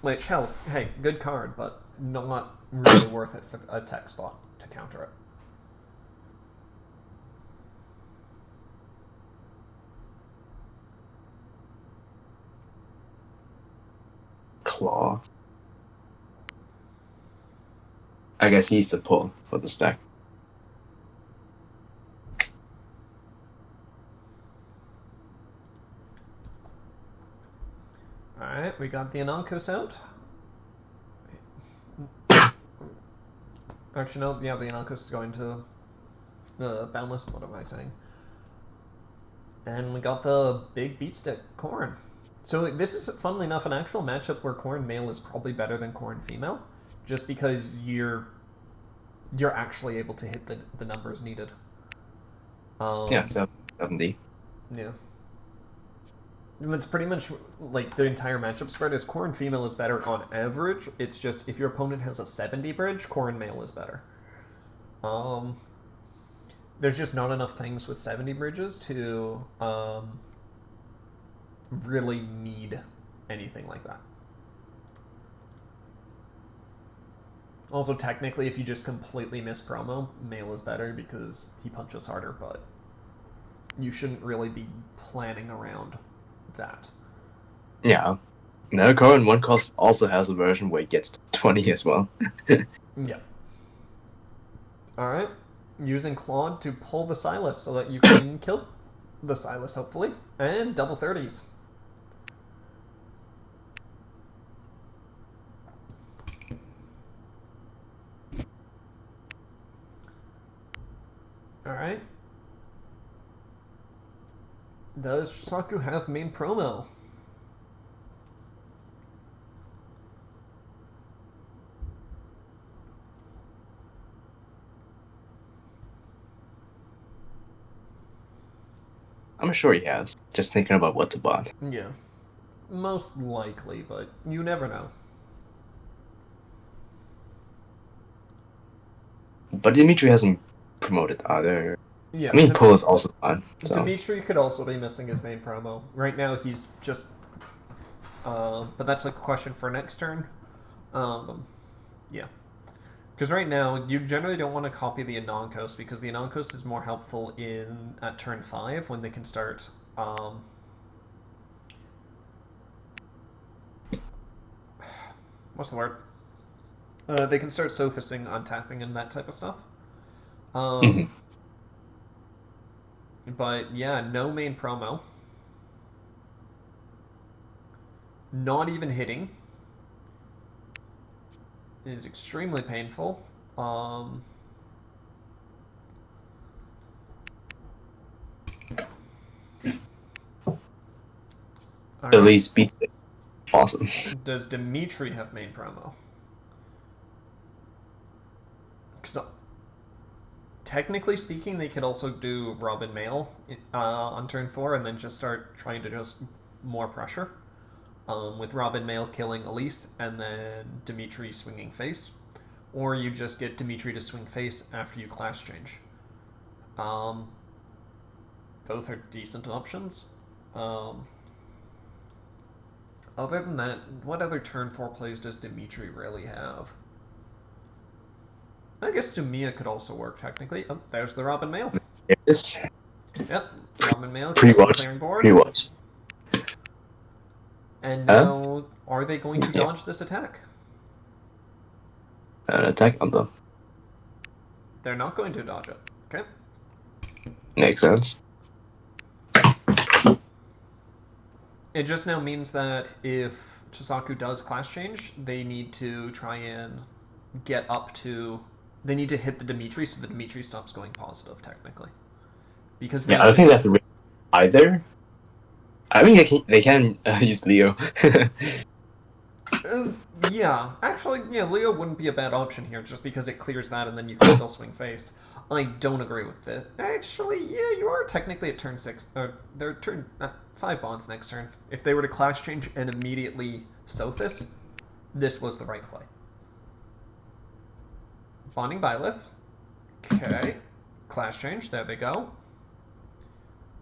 Which, hey, good card, but not really worth it for a tech spot to counter it. Claw. I guess he's the pull for the stack. Alright, we got the Anankos out. Actually, no, yeah, the Anankos is going to the Boundless. What am I saying? And we got the big beatstick, Corrin. So this is, funnily enough, an actual matchup where Corrin male is probably better than Corrin female, just because you're actually able to hit the numbers needed. Yeah, 70. Yeah. And that's pretty much like the entire matchup spread is Corrin female is better on average. It's just if your opponent has a 70 bridge, Corrin male is better. There's just not enough things with 70 bridges to really need anything like that. Also, technically, if you just completely miss promo, male is better because he punches harder, but you shouldn't really be planning around that. Yeah. Now Corrin 1 cost also has a version where it gets 20 as well. Yeah. Alright. Using Claude to pull the Silas so that you can kill the Silas, hopefully. And double 30s. Alright. Does Chisaku have main promo? I'm sure he has. Just thinking about what to bot. Yeah. Most likely, but you never know. But Dimitri hasn't promoted either. Yeah, I mean, pull is also fun. So. Dimitri could also be missing his main promo. Right now, he's just... but that's a question for next turn. Yeah. Because right now, you generally don't want to copy the Anankos, because the Anankos is more helpful at turn 5, when they can start... what's the word? They can start sophusing, untapping, and that type of stuff. But yeah, no main promo. Not even hitting. It is extremely painful. At least beat it. Awesome. Does Dimitri have main promo? Because technically speaking, they could also do Robin Mail on turn 4 and then just start trying to just more pressure. With Robin Mail killing Elise and then Dimitri swinging face. Or you just get Dimitri to swing face after you class change. Both are decent options. Other than that, what other turn 4 plays does Dimitri really have? I guess Sumiya could also work, technically. Oh, there's the Robin Mail. Yes. Yep, Robin Mail Pre-watch. clearing board. Pre-watch. And now, are they going to dodge this attack? An attack on them. They're not going to dodge it. Okay. Makes sense. It just now means that if Chisaku does class change, they need to try and get up to... They need to hit the Dimitri so the Dimitri stops going positive, technically. Because yeah, I don't think they have to either. I mean, they can use Leo. Yeah, actually, yeah, Leo wouldn't be a bad option here, just because it clears that and then you can still swing face. I don't agree with this. Actually, yeah, you are technically at turn 6. They're turn 5 bonds next turn. If they were to class change and immediately Sothis, this was the right play. Bonding Byleth. Okay. Class change, there they go.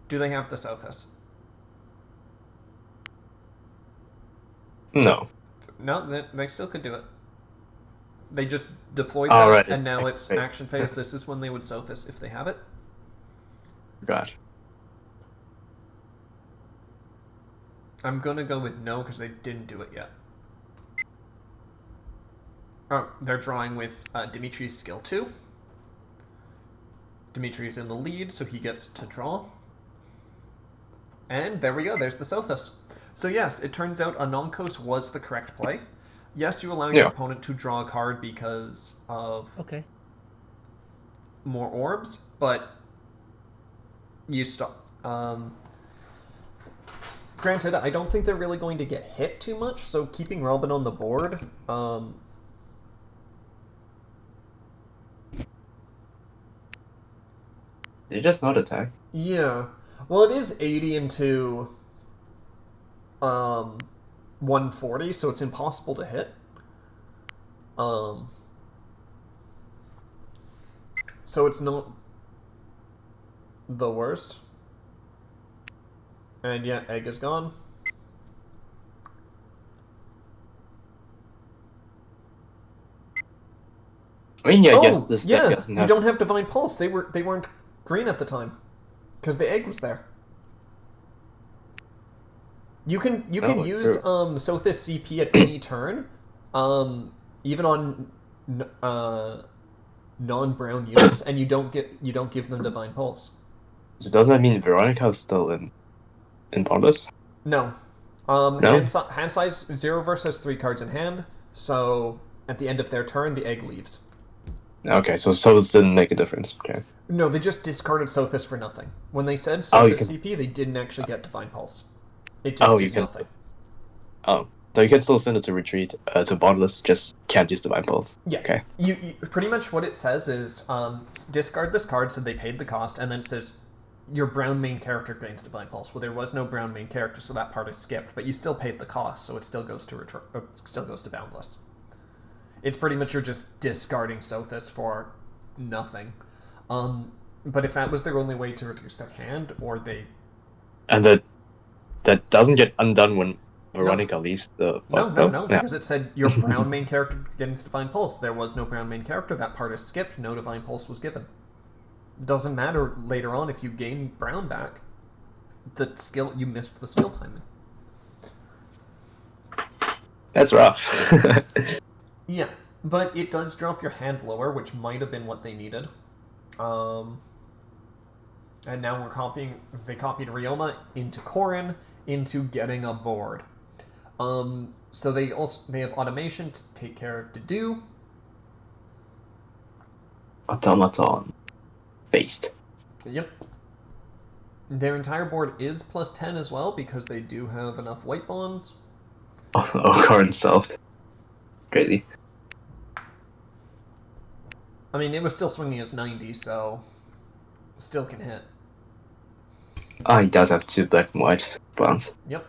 Do they have the Sothis? No. No, they still could do it. They just deployed that, right. and now it's action phase. This is when they would Sothis if they have it. God. I'm gonna go with no because they didn't do it yet. they're drawing with Dimitri's skill 2. Dimitri's in the lead, so he gets to draw. And there we go, there's the Sothis. So yes, it turns out Anonkos was the correct play. Yes, you allow your opponent to draw a card because of more orbs, but you stop. Granted, I don't think they're really going to get hit too much, so keeping Robin on the board... They just not attack. Yeah. Well, it is 80 into 140, so it's impossible to hit. So it's not the worst. And yeah, egg is gone. I mean, yeah, I guess this deck doesn't have... You don't have Divine Pulse. They weren't green at the time. Because the egg was there. You can use Sothis CP at any turn, even on non-brown units, and you don't give them Divine Pulse. So doesn't that mean Veronica's still in Bondless? No. No? Hand size 0 versus 3 cards in hand, so at the end of their turn, the egg leaves. Okay, so Sothis didn't make a difference. Okay. No, they just discarded Sothis for nothing. When they said Sothis CP, they didn't actually get Divine Pulse. It just did nothing. Oh, so you can still send it to retreat, to Bondless, just can't use Divine Pulse. Yeah. Okay. You pretty much what it says is discard this card, so they paid the cost, and then it says your brown main character gains Divine Pulse. Well, there was no brown main character, so that part is skipped, but you still paid the cost, so it still goes to Boundless. It's pretty much you're just discarding Sothis for nothing. But if that was their only way to reduce their hand, or they... And that doesn't get undone when Veronica leaves the... No, because it said your brown main character gains Divine Pulse. There was no brown main character, that part is skipped, no Divine Pulse was given. Doesn't matter later on if you gain brown back. You missed the skill timing. That's rough. Yeah, but it does drop your hand lower, which might have been what they needed. And now they copied Ryoma into Corrin, into getting a board. So they have automation to take care of Dedue. Automaton. Based. Yep. Their entire board is +10 as well, because they do have enough white bonds. Oh, Corrin self. Crazy. I mean, it was still swinging as 90, so still can hit. Oh, he does have 2 black and white bonds. Yep.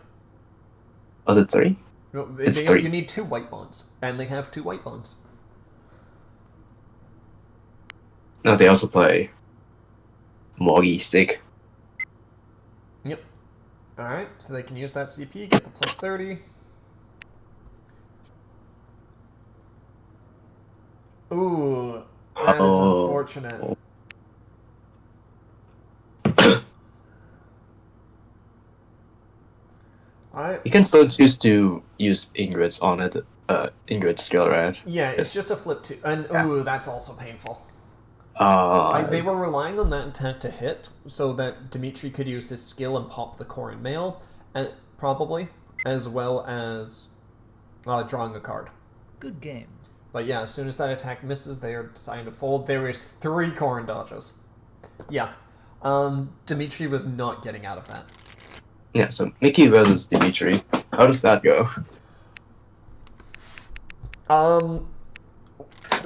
Was it 3? No, 3. You need 2 white bonds, and they have 2 white bonds. No, they also play Morgy Stick. Yep. Alright, so they can use that CP, get the +30. Ooh, that is unfortunate. You can still choose to use Ingrid's on it, Ingrid's skill, right? Yeah, it's just a flip 2, and ooh, that's also painful. They were relying on that intent to hit, so that Dimitri could use his skill and pop the Corrin Mail, probably, as well as drawing a card. Good game. But yeah, as soon as that attack misses, they are deciding to fold. There is 3 Corrin dodges. Yeah. Dimitri was not getting out of that. Yeah, so Mickey versus Dimitri. How does that go?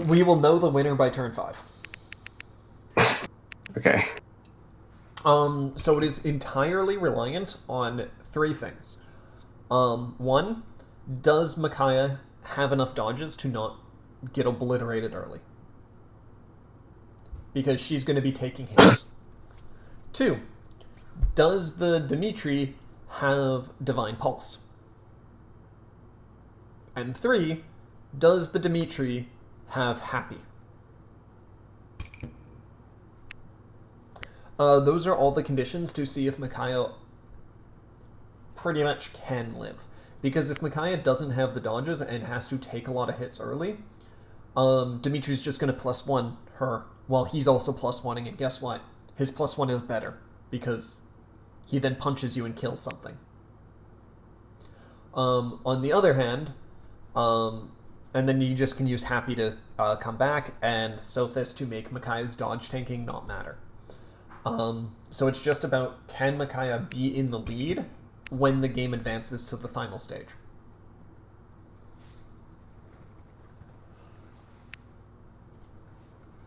We will know the winner by turn 5. Okay. So it is entirely reliant on 3 things. 1, does Micaiah have enough dodges to not get obliterated early? Because she's going to be taking hits. 2, does the Dimitri have Divine Pulse? And 3, does the Dimitri have Happy? Those are all the conditions to see if Micaiah pretty much can live. Because if Micaiah doesn't have the dodges and has to take a lot of hits early, Dimitri's just going to +1 her while he's also +1ing, and guess what? His +1 is better because he then punches you and kills something. On the other hand, and then you just can use Happy to come back and Sophis to make Micaiah's dodge tanking not matter. So it's just about, can Micaiah be in the lead when the game advances to the final stage?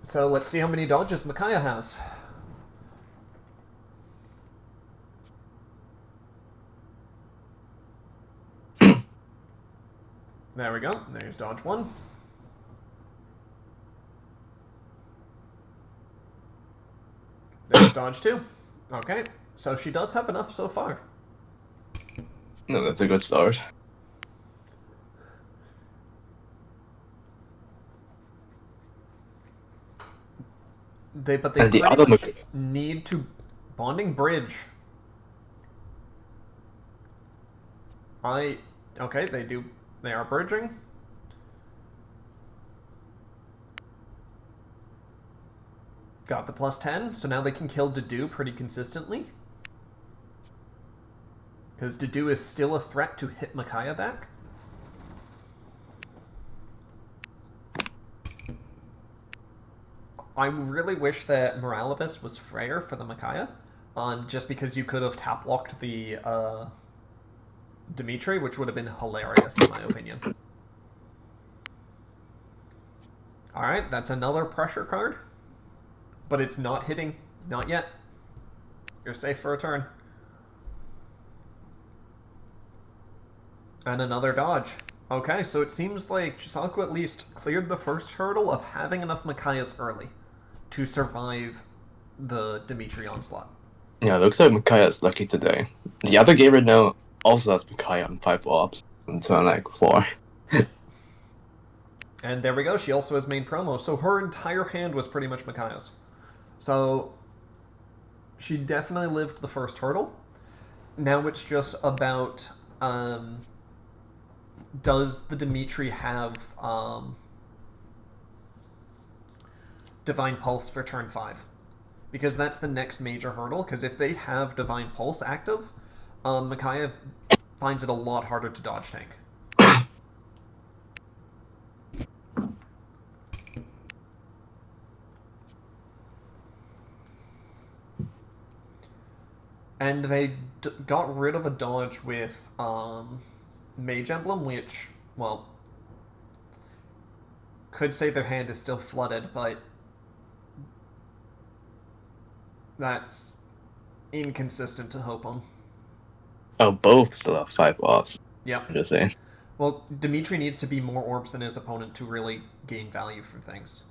So let's see how many dodges Micaiah has. There we go. There's dodge 1. There's dodge 2. Okay, so she does have enough so far. No, that's a good start. They pretty much need to bonding bridge. Okay, they do. They are bridging. Got the +10, so now they can kill Dedu pretty consistently. Because Dedu is still a threat to hit Micaiah back. I really wish that Moralibus was Freyr for the Micaiah, just because you could have tap-locked the Dimitri, which would have been hilarious in my opinion. Alright, that's another pressure card. But it's not hitting. Not yet. You're safe for a turn. And another dodge. Okay, so it seems like Chisaku at least cleared the first hurdle of having enough Micaiahs early to survive the Dimitri onslaught. Yeah, it looks like Micaiah's lucky today. The other game right now also has Micaiah on 5 ops and so like 4. And there we go, she also has main promo, so her entire hand was pretty much Micaiah's. So she definitely lived the first hurdle. Now it's just about does the Dimitri have Divine Pulse for turn 5? Because that's the next major hurdle, because if they have Divine Pulse active, Micaiah finds it a lot harder to dodge tank. And they got rid of a dodge with Mage Emblem, which, well, could say their hand is still flooded, but that's inconsistent to hope on. Oh, both still have 5 ops. Yep. I'm just saying. Well, Dimitri needs to be more orbs than his opponent to really gain value for things.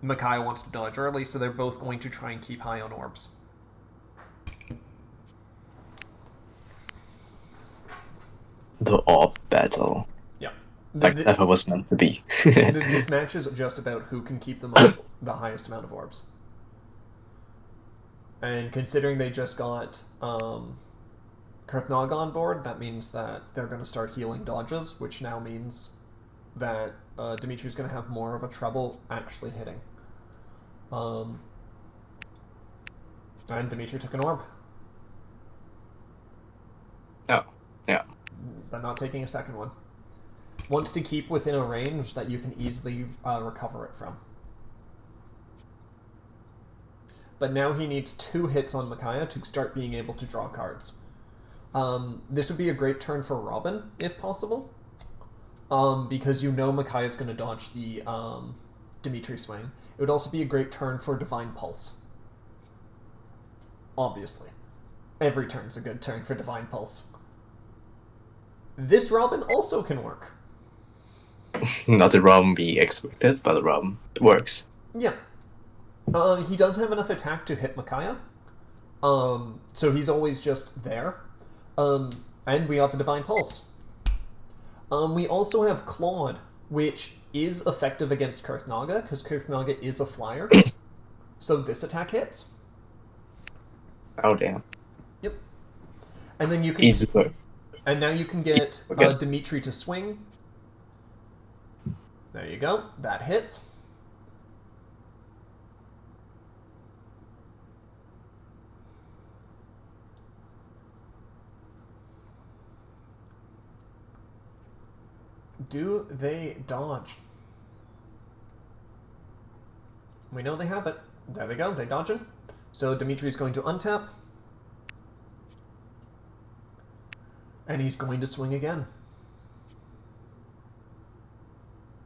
Micaiah wants to dodge early, so they're both going to try and keep high on orbs. The orb battle. Yeah. Like never was meant to be. These matches are just about who can keep the highest amount of orbs. And considering they just got Kurthnog on board, that means that they're going to start healing dodges, which now means that Dimitri's going to have more of a trouble actually hitting. And Dimitri took an orb. Oh, yeah. But not taking a second one. Wants to keep within a range that you can easily recover it from. But now he needs 2 hits on Micaiah to start being able to draw cards. This would be a great turn for Robin, if possible. Because you know Micaiah's going to dodge the Dimitri swing. It would also be a great turn for Divine Pulse. Obviously. Every turn's a good turn for Divine Pulse. This Robin also can work. Not the Robin be expected, but the Robin works. Yeah. He does have enough attack to hit Micaiah. So he's always just there. And we got the Divine Pulse. We also have Claude, which is effective against Kurthnaga, because Kurthnaga is a flyer. So this attack hits. Oh, damn. Yep. And then you can... Easy work. And now you can get Dimitri to swing. There you go. That hits. Do they dodge? We know they have it. There they go. They dodge it. So Dimitri's going to untap. And he's going to swing again.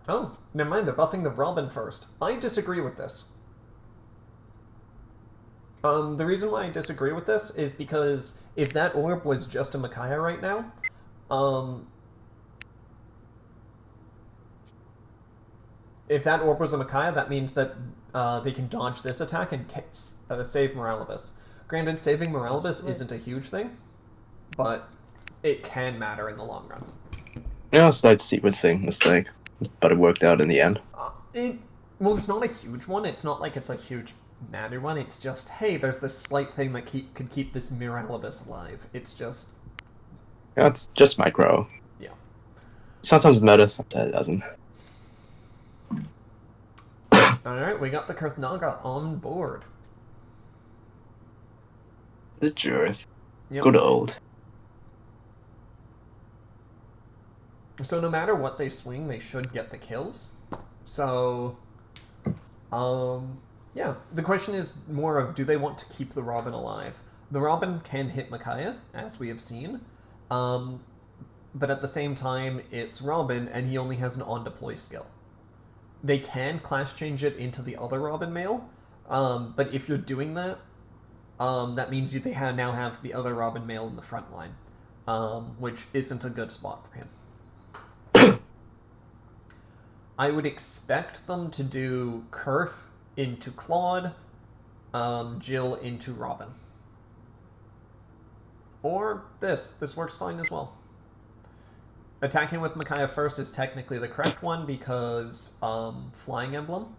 Oh, never mind. They're buffing the Robin first. I disagree with this. The reason why I disagree with this is because if that orb was just a Micaiah right now, if that orb was a Micaiah, that means that they can dodge this attack and save Moralibus. Granted, saving Moralibus isn't a huge thing, but it can matter in the long run. Yeah, it's that sequencing mistake, but it worked out in the end. Well, it's not a huge one. It's not like it's a huge matter one. It's just, hey, there's this slight thing that could keep this Moralibus alive. It's just... Yeah, it's just micro. Yeah. Sometimes it matters, sometimes it doesn't. Alright, we got the Kurthnaga on board. The Jurth. Yep. Good old. So no matter what they swing, they should get the kills. So, yeah. The question is more of, do they want to keep the Robin alive? The Robin can hit Micaiah, as we have seen. But at the same time, it's Robin, and he only has an on-deploy skill. They can class change it into the other Robin male, but if you're doing that, that means they now have the other Robin male in the front line, which isn't a good spot for him. I would expect them to do Kurth into Claude, Jill into Robin. Or this. This works fine as well. Attacking with Micaiah first is technically the correct one because Flying Emblem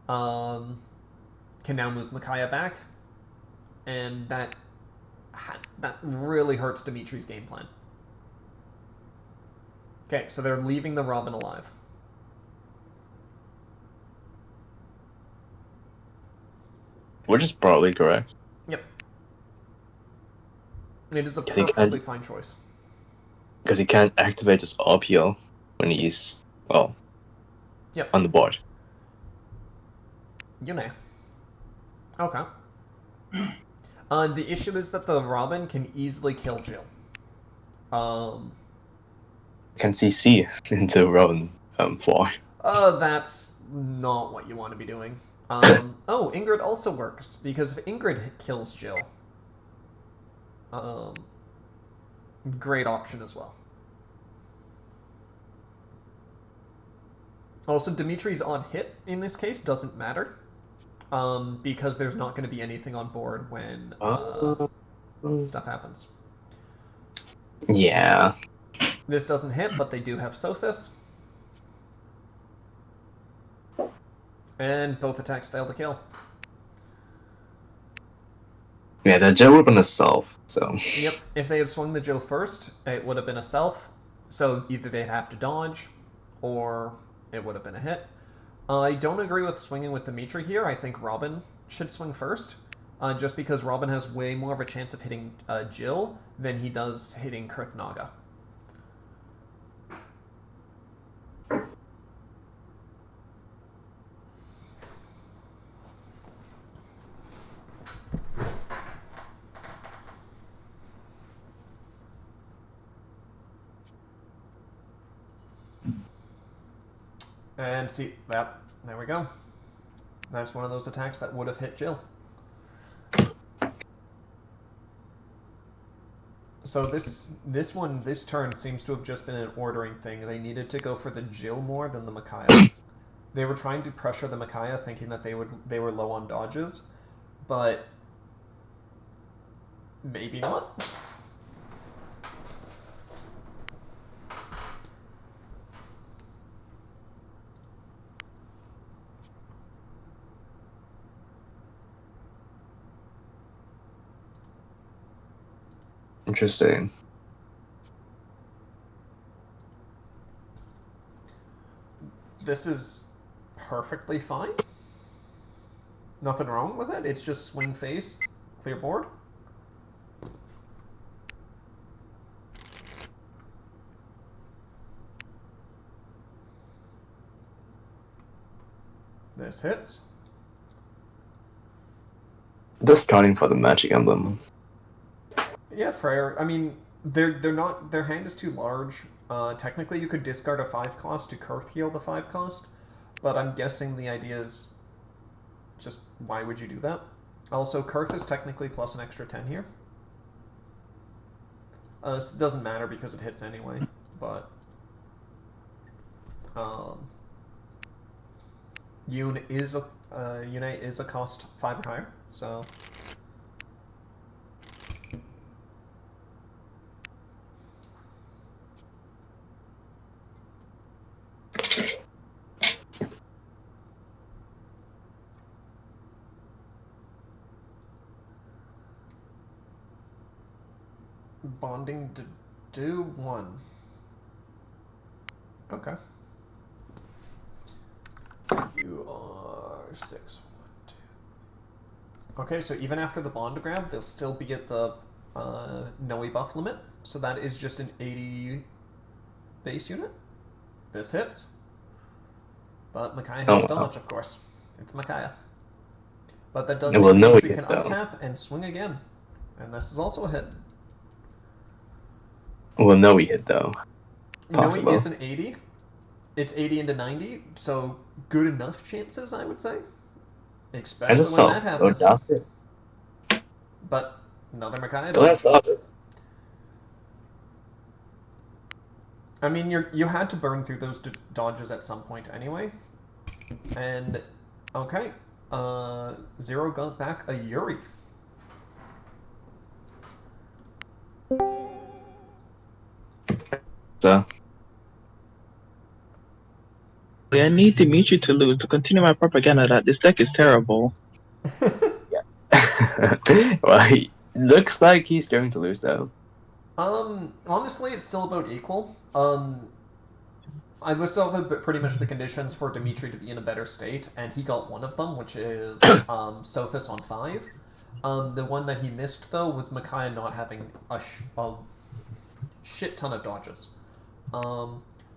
can now move Micaiah back, and that really hurts Dimitri's game plan. Okay, so they're leaving the Robin alive. Which is probably correct. Yep. It is a perfectly fine choice. Because he can't activate his RPO when he's, well, yep, on the board. You know. Okay. The issue is that the Robin can easily kill Jill. Can CC into Robin fly. That's not what you want to be doing. Oh, Ingrid also works, because if Ingrid kills Jill, great option as well. Also, Dimitri's on hit in this case doesn't matter, because there's not going to be anything on board when stuff happens. Yeah. This doesn't hit, but they do have Sothis. And both attacks fail to kill. Yeah, the Jill would have been a self, so... Yep, if they had swung the Jill first, it would have been a self. So either they'd have to dodge, or it would have been a hit. I don't agree with swinging with Dimitri here. I think Robin should swing first. Just because Robin has way more of a chance of hitting Jill than he does hitting Kurthnaga. And see, there we go. That's one of those attacks that would have hit Jill. So this turn seems to have just been an ordering thing. They needed to go for the Jill more than the Micaiah. They were trying to pressure the Micaiah, thinking that they were low on dodges, but maybe not. Interesting. This is perfectly fine. Nothing wrong with it. It's just swing face, clear board. This hits. Discarding for the magic emblem. Yeah, fair. I mean, they're not. Their hand is too large. Technically, you could discard a 5 cost to Kurth heal the 5 cost, but I'm guessing the idea is just why would you do that? Also, Kurth is technically plus an extra 10 here. It doesn't matter because it hits anyway, but Unite is a cost 5 or higher, so. Bonding to do 1. Okay. You are 6. 1, 2. Okay, so even after the bond grab, they'll still be at the Noe buff limit. So that is just an 80 base unit. This hits. But Micaiah has dodge, of course. It's Micaiah. But that does mean she can untap and swing again. And this is also a hit. Well, Noe hit, though. Noe is an 80. It's 80 into 90, so good enough chances, I would say. Especially when that happens. But another Micaiah dodge. I mean, you had to burn through those dodges at some point anyway. And, okay. Zero got back a Yuri. So. I need Dimitri to lose to continue my propaganda that this deck is terrible. Well, he looks like he's going to lose, though. Honestly, it's still about equal. I listed off pretty much the conditions for Dimitri to be in a better state, and he got one of them, which is Sothis on 5. The one that he missed, though, was Micaiah not having a shit ton of dodges.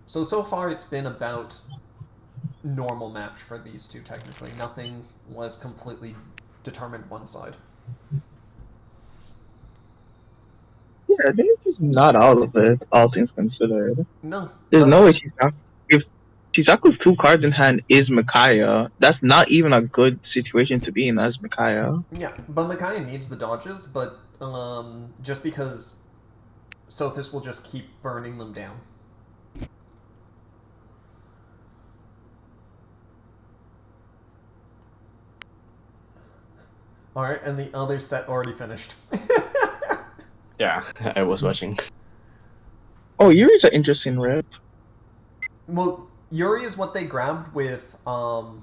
So far it's been about normal match for these two, technically. Nothing was completely determined one side. Yeah, this is not all of it, all things considered. No. There's no way if Chisaku's 2 cards in hand is Micaiah, that's not even a good situation to be in as Micaiah. Yeah, but Micaiah needs the dodges, but just because Sothis will just keep burning them down. Alright, and the other set already finished. Yeah, I was watching. Oh, Yuri's an interesting rip. Well, Yuri is what they grabbed with Noe.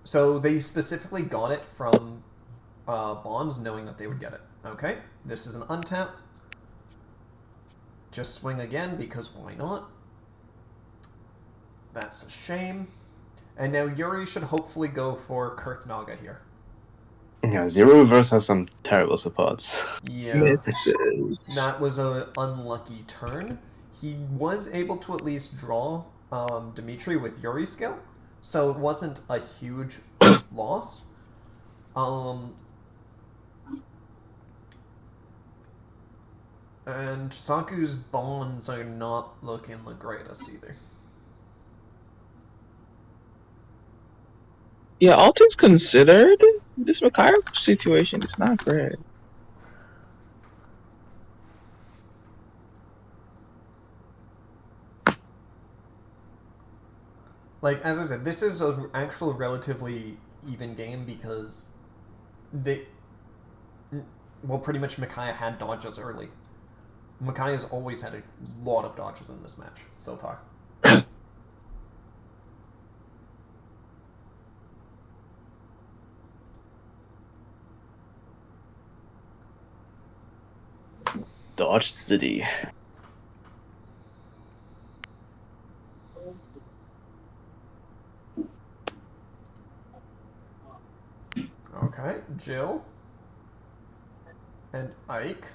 So they specifically got it from Bonds, knowing that they would get it. Okay, this is an untap. Just swing again, because why not? That's a shame. And now Yuri should hopefully go for Kurth Naga here. Yeah, Zero Reverse has some terrible supports. Yeah. That was an unlucky turn. He was able to at least draw Dimitri with Yuri's skill, so it wasn't a huge loss. And Chisaku's bonds are not looking the greatest either. Yeah, all things considered, this Micaiah situation is not great. Like, as I said, this is an actual relatively even game because pretty much Micaiah had dodges early. Micaiah's always had a lot of dodges in this match so far. Dodge City. Okay, Jill. And Ike.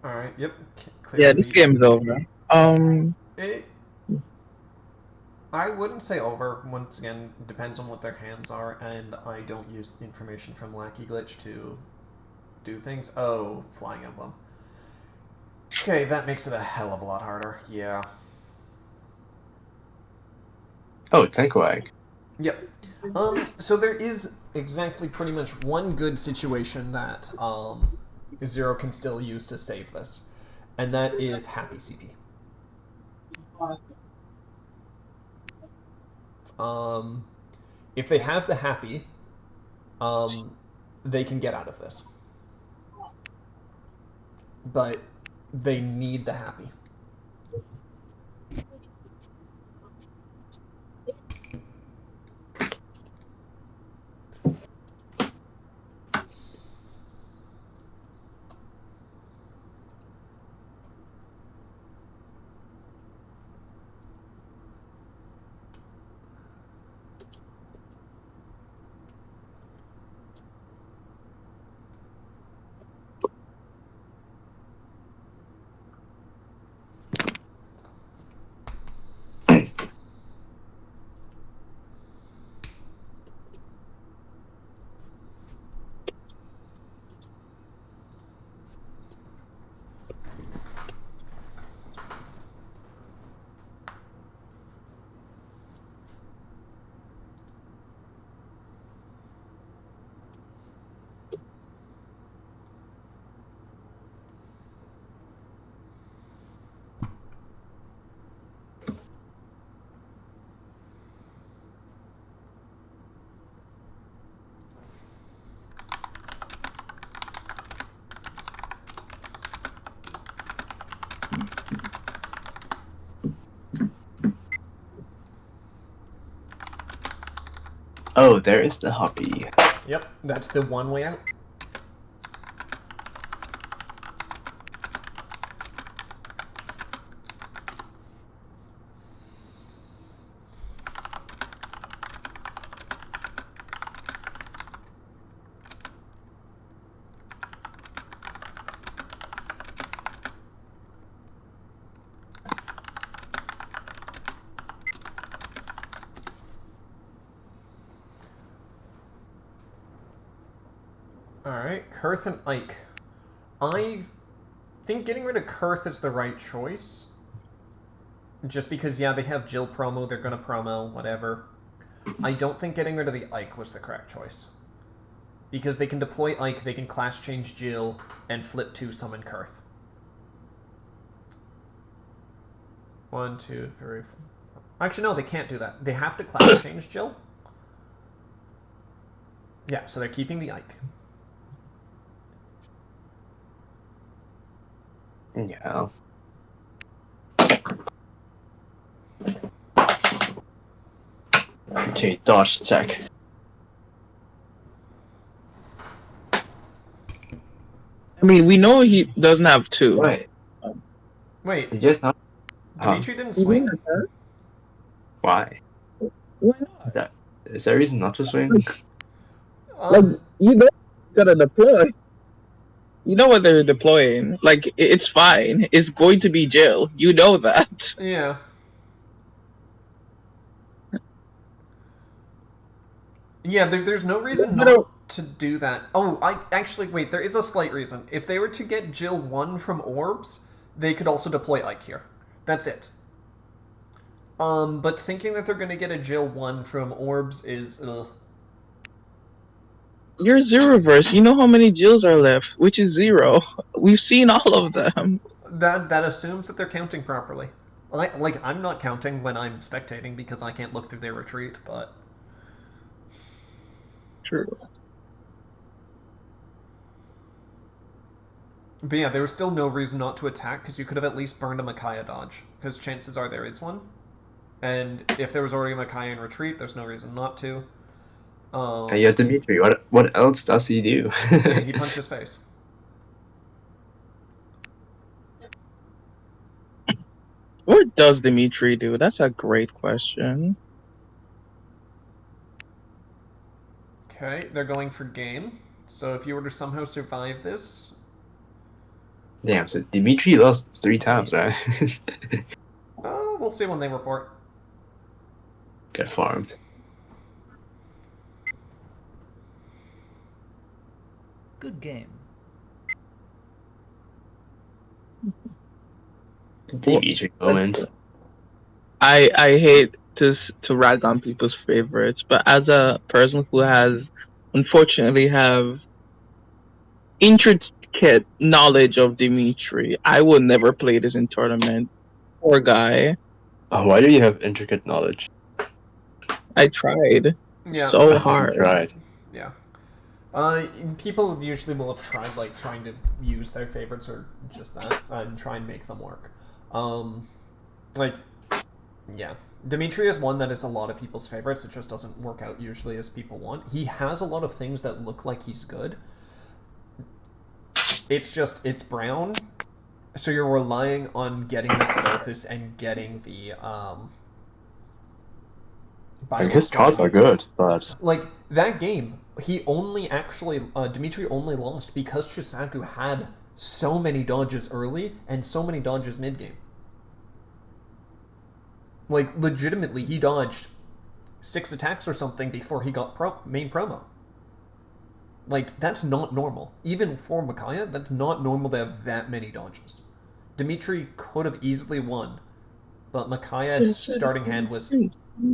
Alright, yep. Yeah, this game's over. I wouldn't say over. Once again, depends on what their hands are, and I don't use information from Lackey Glitch to do things. Oh, Flying Emblem. Okay, that makes it a hell of a lot harder. Yeah. Oh, Tenko Egg. Yep. So there is exactly pretty much one good situation that Zero can still use to save this, and that is Happy CP. If they have the Happy, they can get out of this. But they need the Happy. Oh, there is the hobby. Yep, that's the one way out. Alright, Kurth and Ike. I think getting rid of Kurth is the right choice. Just because, yeah, they have Jill promo, they're gonna promo, whatever. I don't think getting rid of the Ike was the correct choice. Because they can deploy Ike, they can class change Jill, and flip to summon Kurth. 1, 2, 3, 4. Actually, no, they can't do that. They have to class change Jill. Yeah, so they're keeping the Ike. Yeah. Okay, dodge check. I mean, we know he doesn't have two. Wait. He just not. Dimitri didn't swing? Why? Why not? Is there a reason not to swing? Like, you know, gotta deploy. You know what they're deploying. Like, it's fine. It's going to be Jill. You know that. Yeah. Yeah, there's no reason not to do that. Oh, wait, there is a slight reason. If they were to get Jill 1 from Orbs, they could also deploy Ike here. That's it. But thinking that they're going to get a Jill 1 from Orbs is, You're Zeroverse. You know how many Jills are left, which is 0. We've seen all of them. That assumes that they're counting properly. Like, I'm not counting when I'm spectating because I can't look through their retreat, but... True. But yeah, there was still no reason not to attack, because you could have at least burned a Micaiah dodge, because chances are there is one. And if there was already a Micaiah in retreat, there's no reason not to. Yeah, Dimitri, what else does he do? Yeah, he punches face. What does Dimitri do? That's a great question. Okay, they're going for game. So if you were to somehow survive this... Damn, so Dimitri lost 3 times, right? We'll see when they report. Get farmed. Good game. Dimitri moment. I hate to rag on people's favorites, but as a person who has unfortunately have intricate knowledge of Dimitri, I would never play this in tournament. Poor guy. Oh, why do you have intricate knowledge? I tried so hard. Tried. Yeah. People usually will have tried, like, trying to use their favorites or just that, and try and make them work. Like, yeah. Dimitri is one that is a lot of people's favorites. It just doesn't work out usually as people want. He has a lot of things that look like he's good. It's just, it's brown, so you're relying on getting that Celthus and getting the, Like, his cards are good, but... Like, that game, he only actually, Dimitri only lost because Chisaku had so many dodges early and so many dodges mid-game. Like, legitimately, he dodged 6 attacks or something before he got main promo. Like, that's not normal. Even for Micaiah, that's not normal to have that many dodges. Dimitri could have easily won, but Micaiah's starting hand was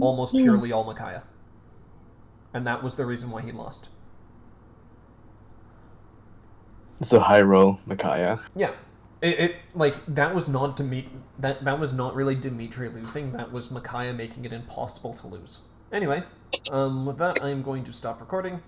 almost purely all Micaiah. And that was the reason why he lost. It's a high roll, Micaiah. Yeah. Like, that was not that was not really Dimitri losing, that was Micaiah making it impossible to lose. Anyway, with that, I'm going to stop recording.